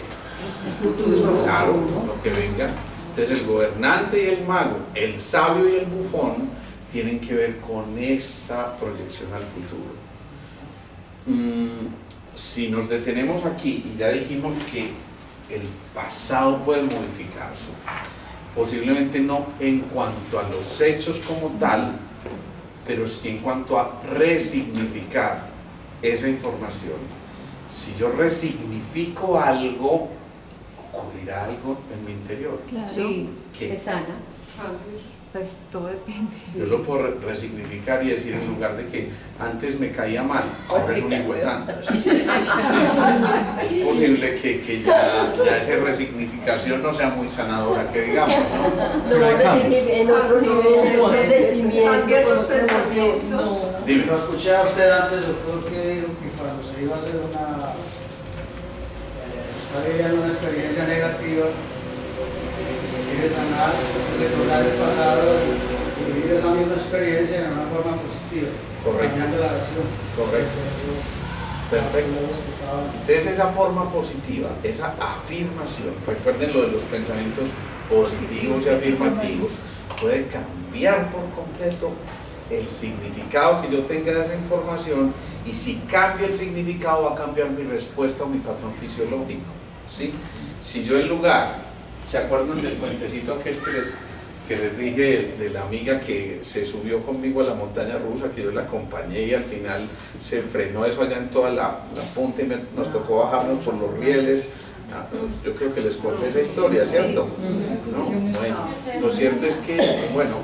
Claro, lo que venga. Entonces el gobernante y el mago, el sabio y el bufón, tienen que ver con esa proyección al futuro. Si nos detenemos aquí y ya dijimos que el pasado puede modificarse, posiblemente no en cuanto a los hechos como tal, pero sí en cuanto a resignificar esa información. Si yo resignifico algo, ocurrirá algo en mi interior. Claro, Sí, ¿Qué? se sana. pues todo depende. Yo lo puedo resignificar y decir, en lugar de que antes me caía mal, ahora es un hijuetantas. Es posible que ya esa resignificación no sea muy sanadora, que digamos, ¿no? Pero en otro nivel, en otro sentimiento, Cambian con los otra emoción. pensamientos. Dime. Lo escuché a usted antes, doctor, que dijo que cuando se iba a hacer está viviendo una experiencia negativa, se quiere sanar, recordar el pasado y vivir esa misma experiencia de una forma positiva, Correcto. cambiando la versión. Correcto. Perfecto. Entonces esa forma positiva, esa afirmación, recuerden lo de los pensamientos positivos y afirmativos, puede cambiar por completo el significado que yo tenga de esa información, y si cambia el significado va a cambiar mi respuesta o mi patrón fisiológico, ¿sí? Si yo en lugar, ¿se acuerdan del cuentecito aquel que les dije de la amiga que se subió conmigo a la montaña rusa, que yo la acompañé y al final se frenó eso allá en toda la punta y nos tocó bajarnos por los rieles? Yo creo que les conté esa historia, ¿cierto? ¿No? Bueno, lo cierto es que, bueno,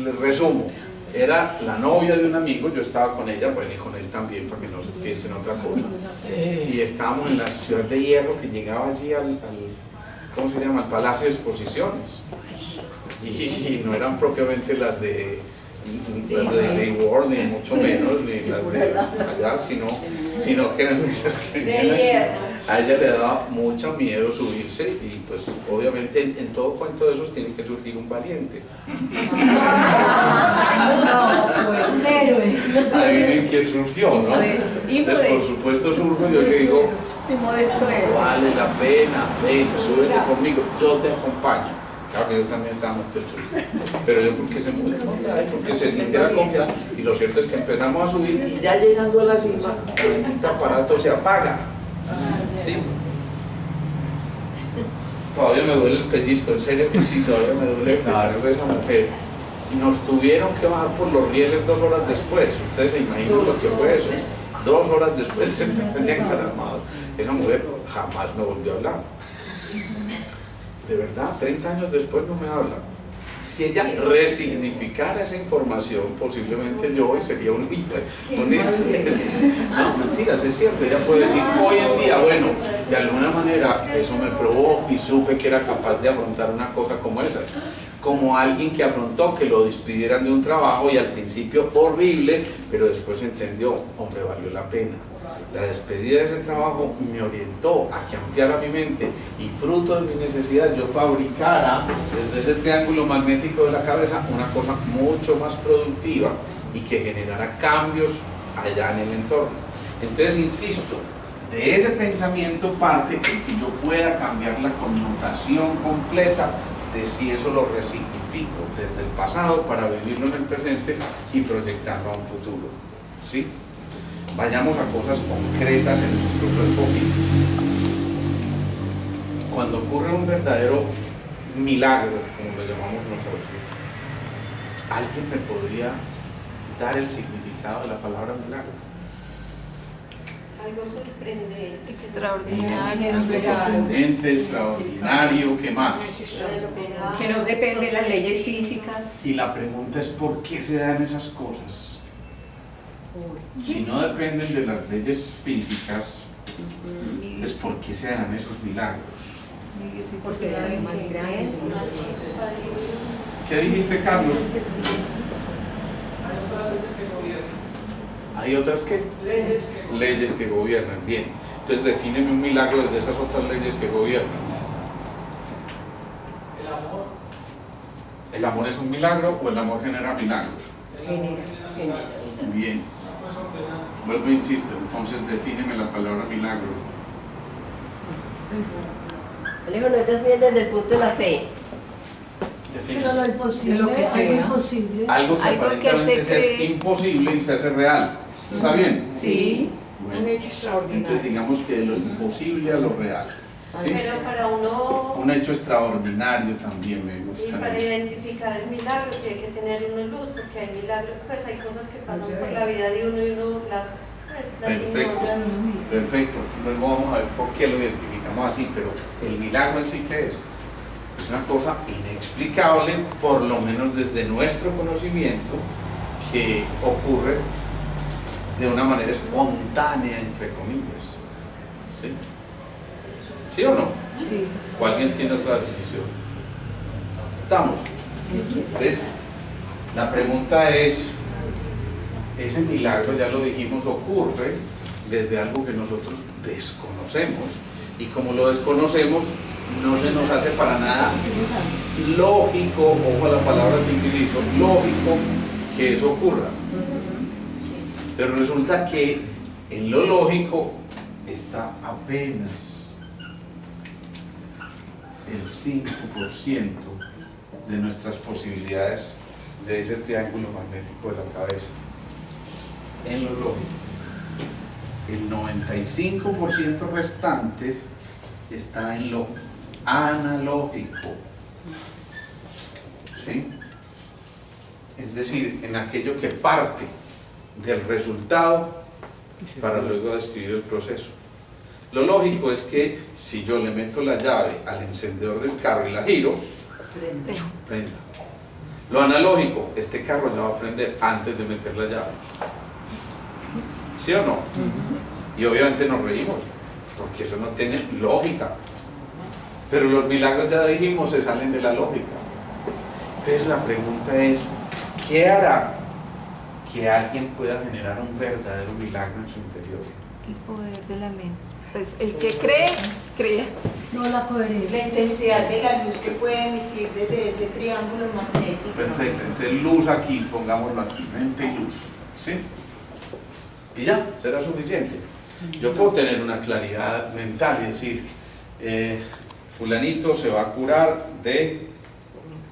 les resumo, era la novia de un amigo, yo estaba con ella, bueno, y con él también, para que no se piensen otra cosa, y estábamos en la ciudad de Hierro, que llegaba allí ¿cómo se llama? Al Palacio de Exposiciones, y no eran propiamente las de Disney World, ni mucho menos, ni las de allá, sino que eran esas que venían A ella le daba mucho miedo subirse y pues obviamente en todo cuento de esos tiene que surgir un valiente. Un héroe. Adivinen quién surgió, ¿no? Entonces por supuesto surjo y yo le digo, vale la pena, ven, súbete conmigo, yo te acompaño. Claro que yo también estaba muy susto, pero yo porque se muy confiada y porque se sintiera confiada, y lo cierto es que empezamos a subir y ya llegando a la cima, el bendito aparato se apaga. ¿Sí? Todavía me duele el pellizco, en serio que sí, todavía me duele el pellizco de esa mujer. Nos tuvieron que bajar por los rieles 2 horas después. Ustedes se imaginan lo que fue eso. 2 horas después de estar ya encaramado. Esa mujer jamás me volvió a hablar. De verdad, 30 años después no me habla. Si ella resignificara esa información, posiblemente yo hoy sería un no, mentiras, es cierto. Ella puede decir hoy en día, bueno, de alguna manera eso me probó y supe que era capaz de afrontar una cosa como esa. Como alguien que afrontó que lo despidieran de un trabajo y al principio horrible, pero después entendió, hombre, valió la pena. La despedida de ese trabajo me orientó a que ampliara mi mente y fruto de mi necesidad yo fabricara desde ese triángulo magnético de la cabeza una cosa mucho más productiva y que generara cambios allá en el entorno. Entonces, insisto, de ese pensamiento parte el que yo pueda cambiar la connotación completa de si eso lo resignifico desde el pasado para vivirlo en el presente y proyectarlo a un futuro. ¿Sí? Vayamos a cosas concretas en nuestro cuerpo físico. Cuando ocurre un verdadero milagro, como lo llamamos nosotros, ¿alguien me podría dar el significado de la palabra milagro? Algo sorprendente. Extraordinario. Sorprendente, extraordinario, ¿qué más? Que no depende de las leyes físicas. Y la pregunta es ¿por qué se dan esas cosas? Si no dependen de las leyes físicas, es ¿por qué se dan esos milagros? Porque son más grandes. ¿Qué dijiste, Carlos? ¿Hay otras qué? Leyes que gobiernan, bien. Entonces defíneme un milagro desde esas otras leyes que gobiernan. El amor. ¿El amor es un milagro o el amor genera milagros? Genera. Bien. Vuelvo e insisto, entonces defíneme la palabra milagro. Alejo, no estás bien desde el punto de la fe. Pero lo imposible, lo que sea. algo imposible. Algo que aparentemente se cree. es imposible y se hace real. ¿Está bien? Sí. Bueno, Un hecho extraordinario. entonces digamos que de lo imposible a lo real. ¿Sí? Pero para uno, Un hecho extraordinario también me y gusta. para identificar el milagro tiene que tener una luz, porque hay milagros, pues hay cosas que pasan por la vida de uno y uno las Perfecto, ignora. perfecto. Luego vamos a ver por qué lo identificamos así, pero el milagro en sí, ¿qué es? Es una cosa inexplicable, por lo menos desde nuestro conocimiento, que ocurre de una manera espontánea, entre comillas. ¿Sí? ¿Sí o no? Sí. ¿O alguien tiene otra decisión? Estamos. Entonces, la pregunta es, ese milagro, ya lo dijimos, ocurre desde algo que nosotros desconocemos. Y como lo desconocemos, no se nos hace para nada lógico, ojo a la palabra que utilizo, lógico que eso ocurra. Pero resulta que en lo lógico está apenas el 5% de nuestras posibilidades de ese triángulo magnético de la cabeza. En lo lógico. El 95% restante está en lo analógico. ¿Sí? Es decir, en aquello que parte del resultado para luego describir el proceso. Lo lógico es que si yo le meto la llave al encendedor del carro y la giro, prenda. Lo analógico, este carro ya va a prender antes de meter la llave. ¿Sí o no? Y obviamente nos reímos, porque eso no tiene lógica. Pero los milagros, ya dijimos, se salen de la lógica. Entonces la pregunta es, ¿qué hará que alguien pueda generar un verdadero milagro en su interior? El poder de la mente. pues el que cree, crea. No la coherencia. La intensidad de la luz que puede emitir desde ese triángulo magnético. Perfecto, entonces luz aquí, pongámoslo aquí, mente y luz, ¿sí? Y ya, será suficiente. Yo puedo tener una claridad mental y decir, fulanito se va a curar de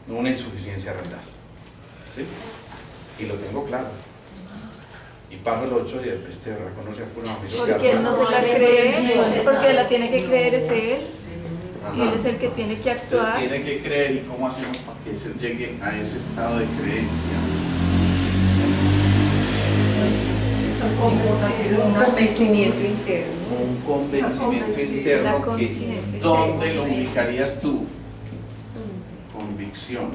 una insuficiencia renal, ¿sí? Y lo tengo claro. Y paso el 8 y el peste reconoce a curado. Porque él no se la cree, porque la tiene que creer es él. Ajá. Y él es el que tiene que actuar. Entonces tiene que creer. ¿Y cómo hacemos para que él llegue a ese estado de creencia? Un convencimiento interno. Un convencimiento interno que, ¿dónde lo ubicarías tú? Convicción.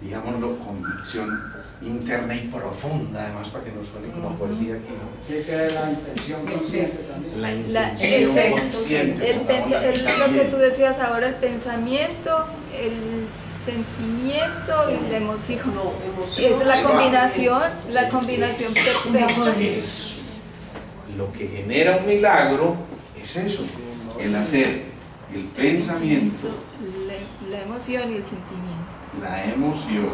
Digámoslo, convicción interna y profunda, además, para que no suene como poesía aquí, ¿no? ¿Qué queda la intención consciente también? La intención consciente. Lo que tú decías ahora, el pensamiento, el sentimiento y la emoción. Es la combinación perfecta. Eso. Lo que genera un milagro es eso, el hacer el pensamiento, La emoción y el sentimiento. la emoción y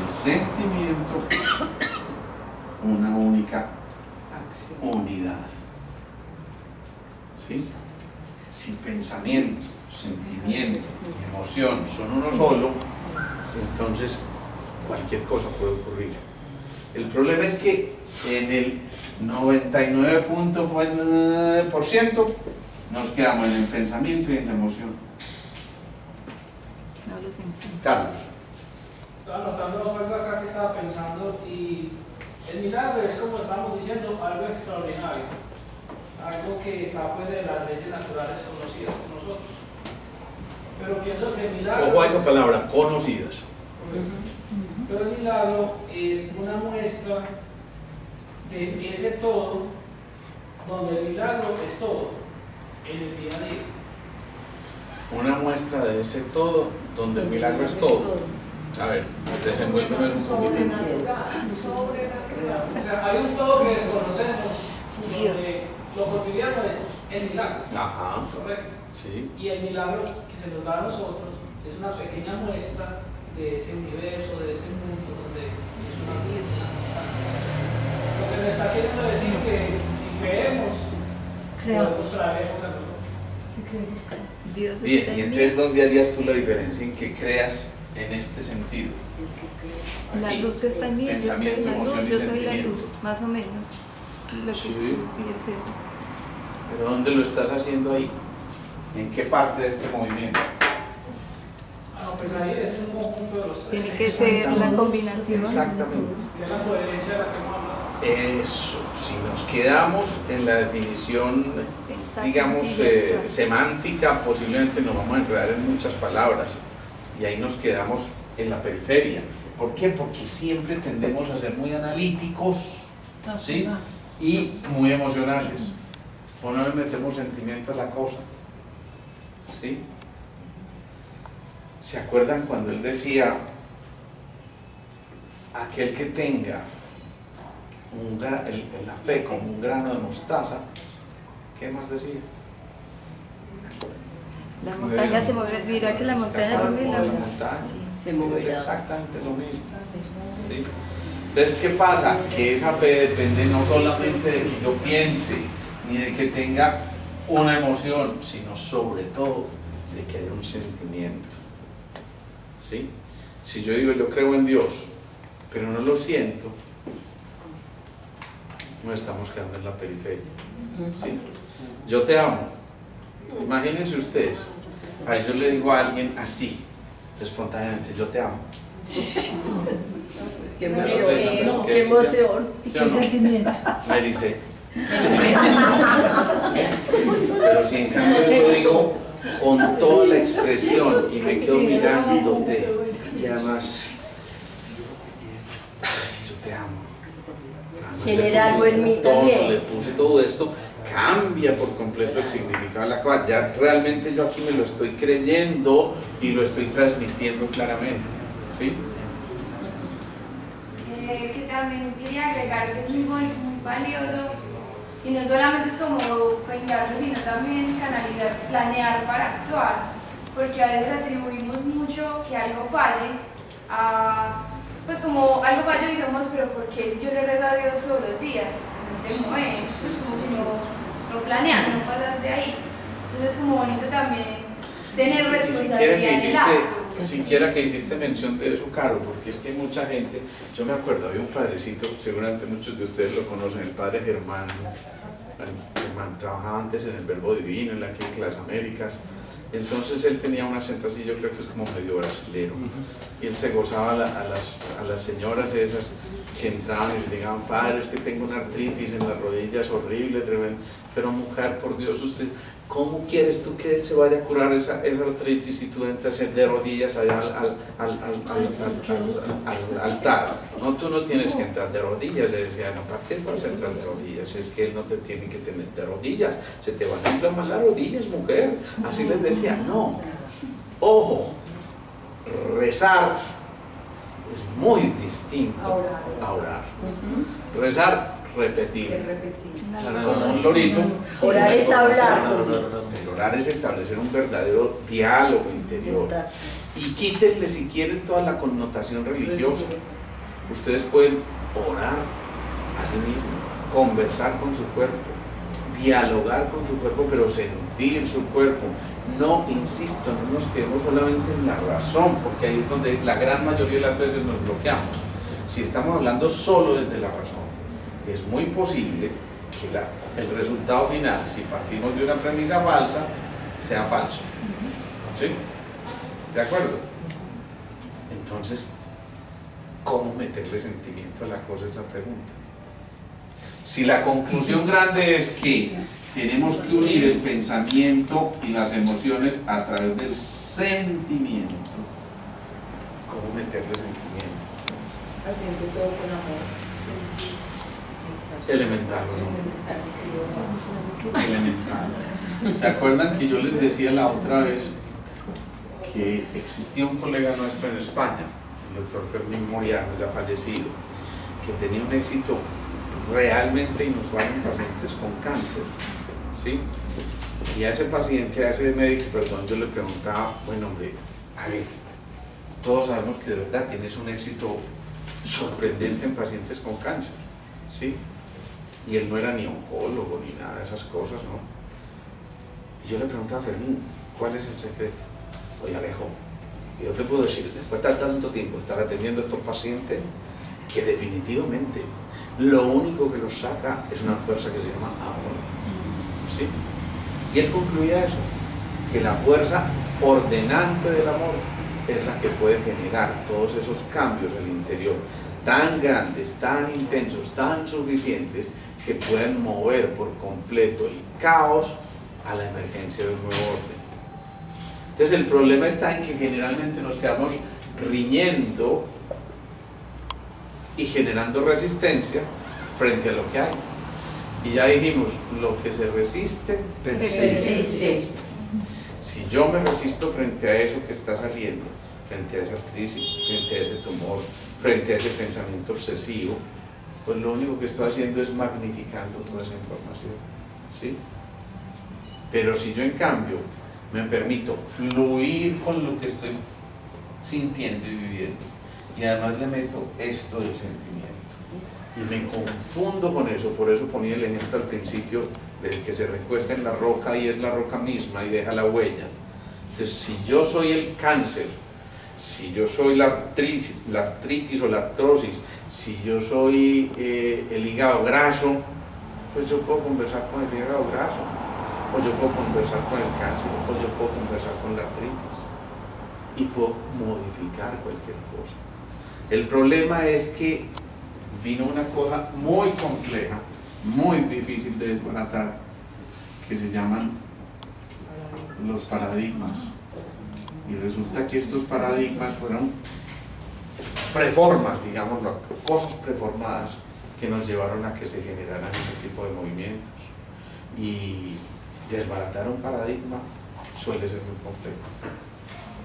el sentimiento, una única unidad. ¿Sí? Si pensamiento, sentimiento y emoción son uno solo, entonces cualquier cosa puede ocurrir. El problema es que en el 99.9% nos quedamos en el pensamiento y en la emoción. No lo sentimos. Carlos. Estaba notando algo acá que estaba pensando, y el milagro es, como estábamos diciendo, algo extraordinario, algo que está fuera de las leyes naturales conocidas por nosotros. Pero pienso que el milagro... Ojo a esa palabra, conocidas. Pero el milagro es una muestra de ese todo, donde el milagro es todo, en el día a día. Una muestra de ese todo, donde el milagro es todo. A ver, desenvuélveme un poquito. O sea, hay un todo que desconocemos, donde lo cotidiano es el milagro. Ajá. Correcto. Sí. Y el milagro que se nos da a nosotros es una pequeña muestra de ese universo, de ese mundo, donde es una misma amistad. Lo que me está queriendo decir que si creemos, podemos traeremos a nosotros. Si creemos, Dios Bien, está y en mí. entonces, ¿dónde harías tú la diferencia en que creas en este sentido? La Aquí, luz está en mí, yo estoy pensamiento, en la luz, emoción y yo soy la sentimiento. luz, más o menos. Lo que Sí. sí es eso. ¿Pero dónde lo estás haciendo ahí? ¿En qué parte de este movimiento? No, pues ahí es un conjunto de los tres. Tiene que ser la combinación. Exactamente. Que es la coherencia de la que hemos hablado. Eso, si nos quedamos en la definición, digamos, semántica, posiblemente nos vamos a enredar en muchas palabras y ahí nos quedamos en la periferia. ¿Por qué? Porque siempre tendemos a ser muy analíticos, ¿sí? Y muy emocionales. O no le metemos sentimiento a la cosa, ¿sí? ¿Se acuerdan cuando él decía, aquel que tenga la fe como un grano de mostaza? ¿Qué más decía? La montaña se moverá, dirá que la montaña se moverá. La montaña. Se Sí, moverá. es exactamente lo mismo. ¿Sí? Entonces, ¿qué pasa? Que esa fe depende no solamente de que yo piense, ni de que tenga una emoción, sino sobre todo de que haya un sentimiento. ¿Sí? Si yo digo, yo creo en Dios, pero no lo siento, no estamos quedando en la periferia. ¿Sí? Yo te amo. Imagínense ustedes, yo le digo a alguien así, espontáneamente, yo te amo. Pues qué Pero emoción. ¿qué Qué emoción. ¿Sí ¿Qué o no? sentimiento? Me dice. Pero si en cambio yo lo digo con toda la expresión y me quedo mirándote y además, ay, yo te amo. Además, Genera algo en mí todo, también. le puse todo esto, cambia por completo el significado de la cosa. Ya realmente yo aquí me lo estoy creyendo y lo estoy transmitiendo claramente. ¿Sí? Que también quería agregar que es muy valioso Y no solamente es como pensarlo, sino también canalizar, planear para actuar, porque a veces atribuimos mucho que algo falle a, pues como algo falla y decimos, pero ¿por qué si yo le rezo a Dios todos los días? No es, pues como que no planeas, no pasas de ahí. Entonces es como bonito también tener responsabilidad en el acto. Siquiera que hiciste mención de eso, Caro, porque es que hay mucha gente, yo me acuerdo, había un padrecito, seguramente muchos de ustedes lo conocen, el padre Germán, trabajaba antes en el Verbo Divino, en la Clínica de las Américas, entonces él tenía un acento así, yo creo que es como medio brasilero, y él se gozaba a las señoras esas que entraban y le digan, padre, es que tengo una artritis en las rodillas horrible, tremenda, pero mujer, por Dios, usted, ¿cómo quieres tú que se vaya a curar esa artritis si tú entras de rodillas allá al altar? No, tú no tienes que entrar de rodillas. Le decía, no, ¿para qué vas a entrar de rodillas? Es que él no te tiene que tener de rodillas, se te van a inflamar las rodillas, mujer. Así les decía, no. Ojo, rezar es muy distinto a orar. Rezar, repetir. Como un lorito. Orar es hablar. El orar es establecer un verdadero diálogo interior. Y quítenle si quieren toda la connotación religiosa. Ustedes pueden orar a sí mismos, conversar con su cuerpo, dialogar con su cuerpo, pero sentir su cuerpo. No, insisto, no nos quedemos solamente en la razón, porque ahí es donde la gran mayoría de las veces nos bloqueamos. Si estamos hablando solo desde la razón, es muy posible que el resultado final, si partimos de una premisa falsa, sea falso. ¿Sí? ¿De acuerdo? Entonces, ¿cómo meterle sentimiento a la cosa? Es la pregunta. Si la conclusión grande es que tenemos que unir el pensamiento y las emociones a través del sentimiento, ¿cómo meterle sentimiento? Haciendo todo con amor. Elemental, ¿no? Elemental. ¿Se acuerdan que yo les decía la otra vez que existía un colega nuestro en España, el doctor Fermín Moriano, ya fallecido, que tenía un éxito realmente inusual en pacientes con cáncer, ¿sí? Y a ese paciente, a ese médico, perdón, yo le preguntaba, bueno, hombre, a ver, todos sabemos que de verdad tienes un éxito sorprendente en pacientes con cáncer, ¿sí? Y él no era ni oncólogo ni nada de esas cosas, ¿no? Y yo le preguntaba a Fermín, ¿cuál es el secreto? Oye, Alejo, yo te puedo decir, después de tanto tiempo estar atendiendo a estos pacientes, que definitivamente lo único que los saca es una fuerza que se llama amor, ¿sí? Y él concluía eso, que la fuerza ordenante del amor es la que puede generar todos esos cambios en el interior, tan grandes, tan intensos, tan suficientes, que pueden mover por completo el caos a la emergencia de un nuevo orden. Entonces el problema está en que generalmente nos quedamos riñendo y generando resistencia frente a lo que hay. Y ya dijimos, lo que se resiste, persiste. Si yo me resisto frente a eso que está saliendo, frente a esa crisis, frente a ese tumor, frente a ese pensamiento obsesivo, pues lo único que estoy haciendo es magnificando toda esa información, ¿sí? Pero si yo en cambio me permito fluir con lo que estoy sintiendo y viviendo, y además le meto esto del sentimiento, y me confundo con eso, por eso ponía el ejemplo al principio del que se recuesta en la roca y es la roca misma y deja la huella. Entonces, si yo soy el cáncer, si yo soy la artritis o la artrosis, si yo soy el hígado graso, pues yo puedo conversar con el hígado graso, o yo puedo conversar con el cáncer, o yo puedo conversar con la artritis, y puedo modificar cualquier cosa. El problema es que vino una cosa muy compleja, muy difícil de desbaratar, que se llaman los paradigmas. Y resulta que estos paradigmas fueron preformas, digamos, cosas preformadas que nos llevaron a que se generaran ese tipo de movimientos. Y desbaratar un paradigma suele ser muy complejo.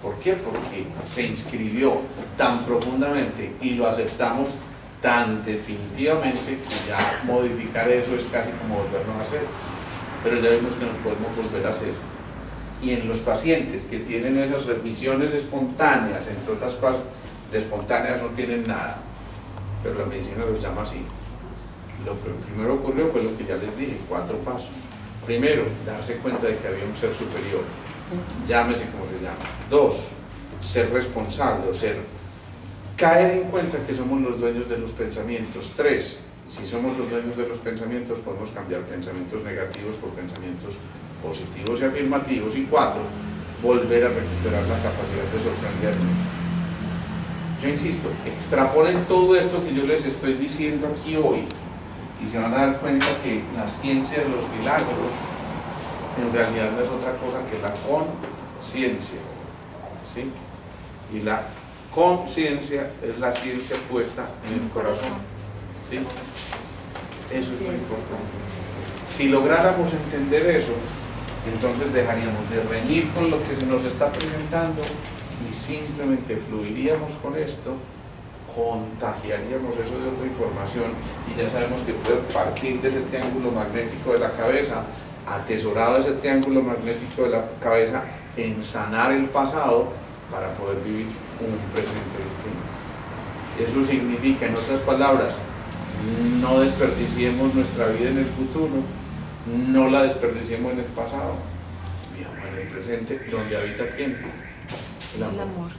¿Por qué? Porque se inscribió tan profundamente y lo aceptamos tan definitivamente que ya modificar eso es casi como volvernos a hacer. Pero ya vimos que nos podemos volver a hacer. Y en los pacientes que tienen esas remisiones espontáneas, entre otras cosas, de espontáneas no tienen nada, pero la medicina los llama así. Lo que primero ocurrió fue lo que ya les dije, 4 pasos. Primero, darse cuenta de que había un ser superior, llámese como se llama. 2, ser responsable, o ser, caer en cuenta que somos los dueños de los pensamientos. 3, si somos los dueños de los pensamientos, podemos cambiar pensamientos negativos por pensamientos positivos y afirmativos. Y 4, volver a recuperar la capacidad de sorprendernos. Yo insisto, extrapolen todo esto que yo les estoy diciendo aquí hoy y se van a dar cuenta que la ciencia de los milagros en realidad no es otra cosa que la conciencia, ¿sí? Y la conciencia es la ciencia puesta en el corazón, ¿sí? Eso es muy importante. Si lográramos entender eso, entonces dejaríamos de reñir con lo que se nos está presentando y simplemente fluiríamos con esto, contagiaríamos eso de otra información y ya sabemos que puede partir de ese triángulo magnético de la cabeza, atesorado ese triángulo magnético de la cabeza, en sanar el pasado para poder vivir un presente distinto. Eso significa, en otras palabras, no desperdiciemos nuestra vida en el futuro, no la desperdiciemos en el pasado, vivamos en el presente, donde habita ¿quién? El amor.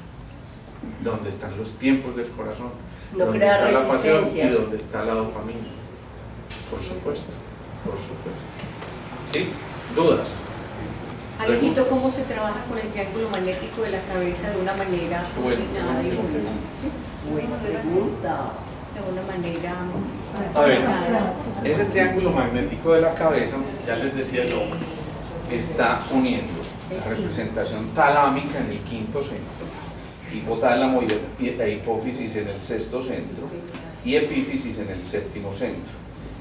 Donde están los tiempos del corazón, no donde crea está la pasión resistencia y donde está la dopamina. Por supuesto, por supuesto. ¿Sí? ¿Dudas? Alejito, ¿cómo se trabaja con el triángulo magnético de la cabeza de una manera coordinada y buena pregunta? De una manera... A ver, ese triángulo magnético de la cabeza, ya les decía yo, está uniendo la representación talámica en el 5.º centro, hipotálamo e hipófisis en el 6.º centro y epífisis en el 7.º centro.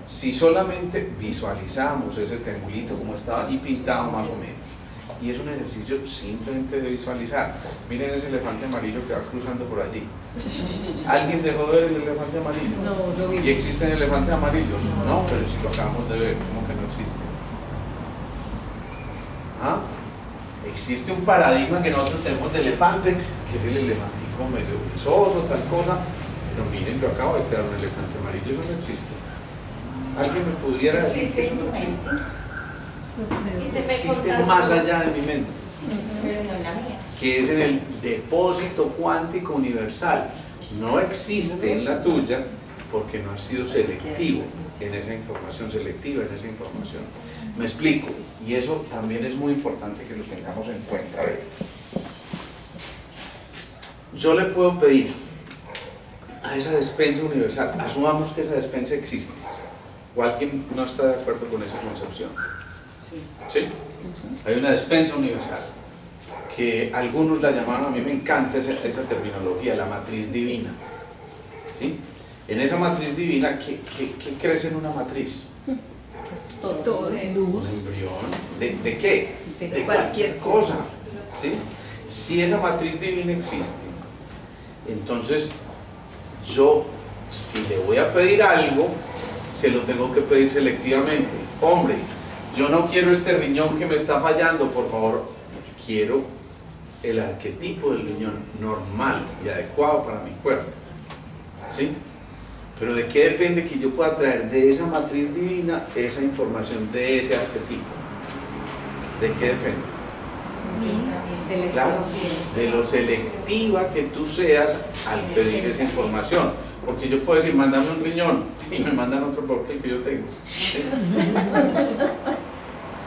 Si solamente visualizamos ese triangulito como estaba allí pintado más o menos, y es un ejercicio simplemente de visualizar. Miren ese elefante amarillo que va cruzando por allí. ¿Alguien dejó de ver el elefante amarillo? No, yo vi. ¿Y existen elefantes amarillos? No, pero si lo acabamos de ver, ¿cómo que no existe? ¿Ah? Existe un paradigma que nosotros tenemos de elefante, que es el elefantico medio perezoso, tal cosa, pero miren, yo acabo de crear un elefante amarillo, eso no existe. ¿Alguien me pudiera decir que eso no existe? Existe más allá de mi mente, Pero no en la mía. que es en el depósito cuántico universal. No existe en la tuya porque no has sido selectivo en esa información, selectiva en esa información. Me explico, y eso también es muy importante que lo tengamos en cuenta. A ver, yo le puedo pedir a esa despensa universal, asumamos que esa despensa existe, o alguien no está de acuerdo con esa concepción. ¿Sí? Hay una despensa universal que algunos la llamaron, a mí me encanta esa terminología, la matriz divina. ¿Sí? En esa matriz divina, ¿qué crece en una matriz? Todo. Un embrión. ¿De qué? De cualquier cosa. ¿Sí? Si esa matriz divina existe, entonces yo, si le voy a pedir algo, se lo tengo que pedir selectivamente. Hombre, yo no quiero este riñón que me está fallando, por favor, quiero el arquetipo del riñón normal y adecuado para mi cuerpo. ¿Sí? Pero ¿de qué depende que yo pueda traer de esa matriz divina esa información de ese arquetipo? ¿De qué depende? Claro, de lo selectiva que tú seas al pedir esa información. Porque yo puedo decir, mándame un riñón, y me mandan otro porque el que yo tengo. ¿Sí?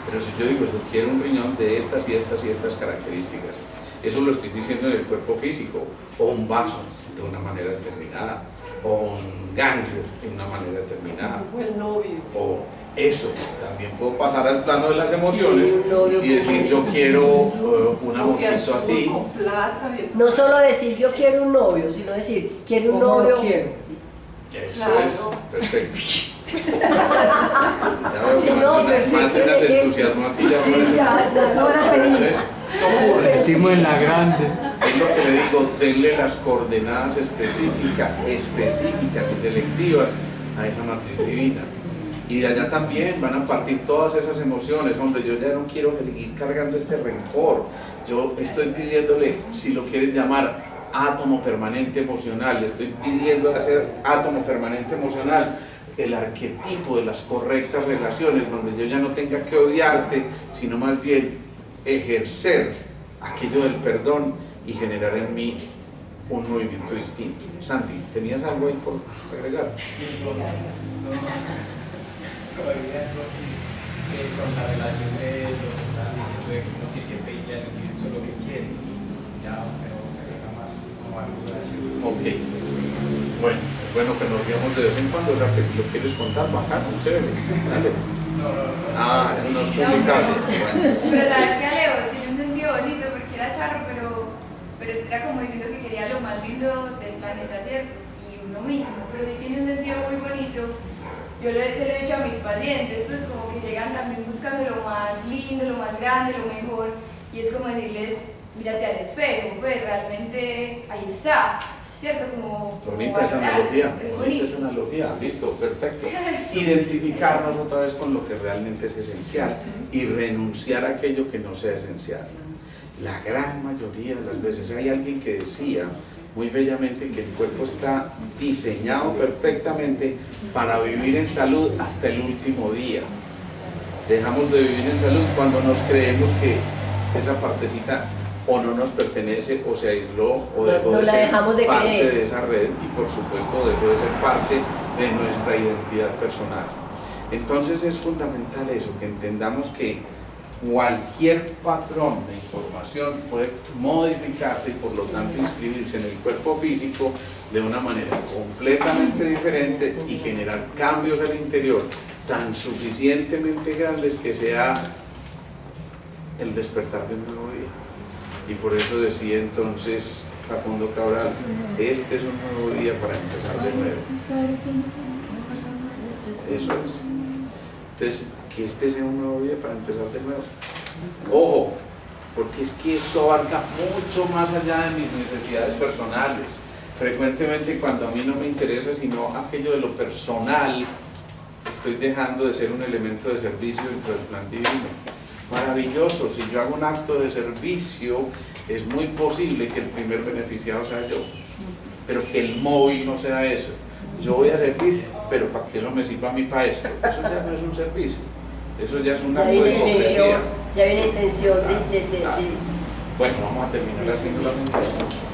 Pero si yo digo, yo quiero un riñón de estas y estas y estas características, eso lo estoy diciendo en el cuerpo físico, o un vaso de una manera determinada, o un ganglio de una manera determinada, o eso. También puedo pasar al plano de las emociones y decir, yo quiero un amorcito así. No solo decir yo quiero un novio, sino decir quiero un novio. Eso es, perfecto. Ya veo Sí, que no, mantenas entusiasmo aquí. Ya sí, ya, no la pedí. Entonces, ¿qué ocurre? Decimos en la grande. En lo que le digo, denle las coordenadas específicas y selectivas a esa matriz divina. Y de allá también van a partir todas esas emociones. Hombre, yo ya no quiero seguir cargando este rencor. Yo estoy pidiéndole, si lo quieres llamar, átomo permanente emocional. Le estoy pidiendo hacer átomo permanente emocional el arquetipo de las correctas relaciones, donde yo ya no tenga que odiarte, sino más bien ejercer aquello del perdón y generar en mí un movimiento distinto. Santi, ¿tenías algo ahí por agregar? Con la relación de lo que están diciendo de que uno tiene que pedirle a alguien solo lo que quiere, ya, pero nada más como algo gracioso. Ok, bueno que nos veamos de vez en cuando, o sea que lo quieres contar, bacano, chévere, dale. No. Ah, no es publicable. Bueno. Pero sabes que Alejo tiene un sentido bonito porque era charro, pero era como diciendo que quería lo más lindo del planeta, ¿cierto? Y uno mismo, pero sí tiene un sentido muy bonito. Yo se lo he dicho a mis pacientes, pues como que llegan también buscando lo más lindo, lo más grande, lo mejor, y es como decirles, mírate al espejo, pues realmente ahí está, ¿cierto? Bonita esa analogía, listo, perfecto. Identificarnos otra vez con lo que realmente es esencial y renunciar a aquello que no sea esencial. La gran mayoría de las veces hay alguien que decía muy bellamente que el cuerpo está diseñado perfectamente para vivir en salud hasta el último día. Dejamos de vivir en salud cuando nos creemos que esa partecita o no nos pertenece o se aisló o dejó de ser parte de esa red y por supuesto dejó de ser parte de nuestra identidad personal. Entonces es fundamental eso, que entendamos que cualquier patrón de información puede modificarse y por lo tanto inscribirse en el cuerpo físico de una manera completamente diferente y generar cambios al interior tan suficientemente grandes que sea el despertar de un nuevo día. Y por eso decía entonces Facundo Cabral, este es un nuevo día para empezar de nuevo. Eso es. Entonces, que este sea un nuevo día para empezar de nuevo. Ojo, porque es que esto abarca mucho más allá de mis necesidades personales. Frecuentemente cuando a mí no me interesa sino aquello de lo personal, estoy dejando de ser un elemento de servicio dentro del plan divino. Maravilloso, si yo hago un acto de servicio, es muy posible que el primer beneficiado sea yo, pero que el móvil no sea eso. Yo voy a servir, pero para que eso me sirva a mí para esto. Eso ya no es un servicio, eso ya es un acto de hipocresía. Ya viene intención de... Bueno, vamos a terminar haciendo la fundación.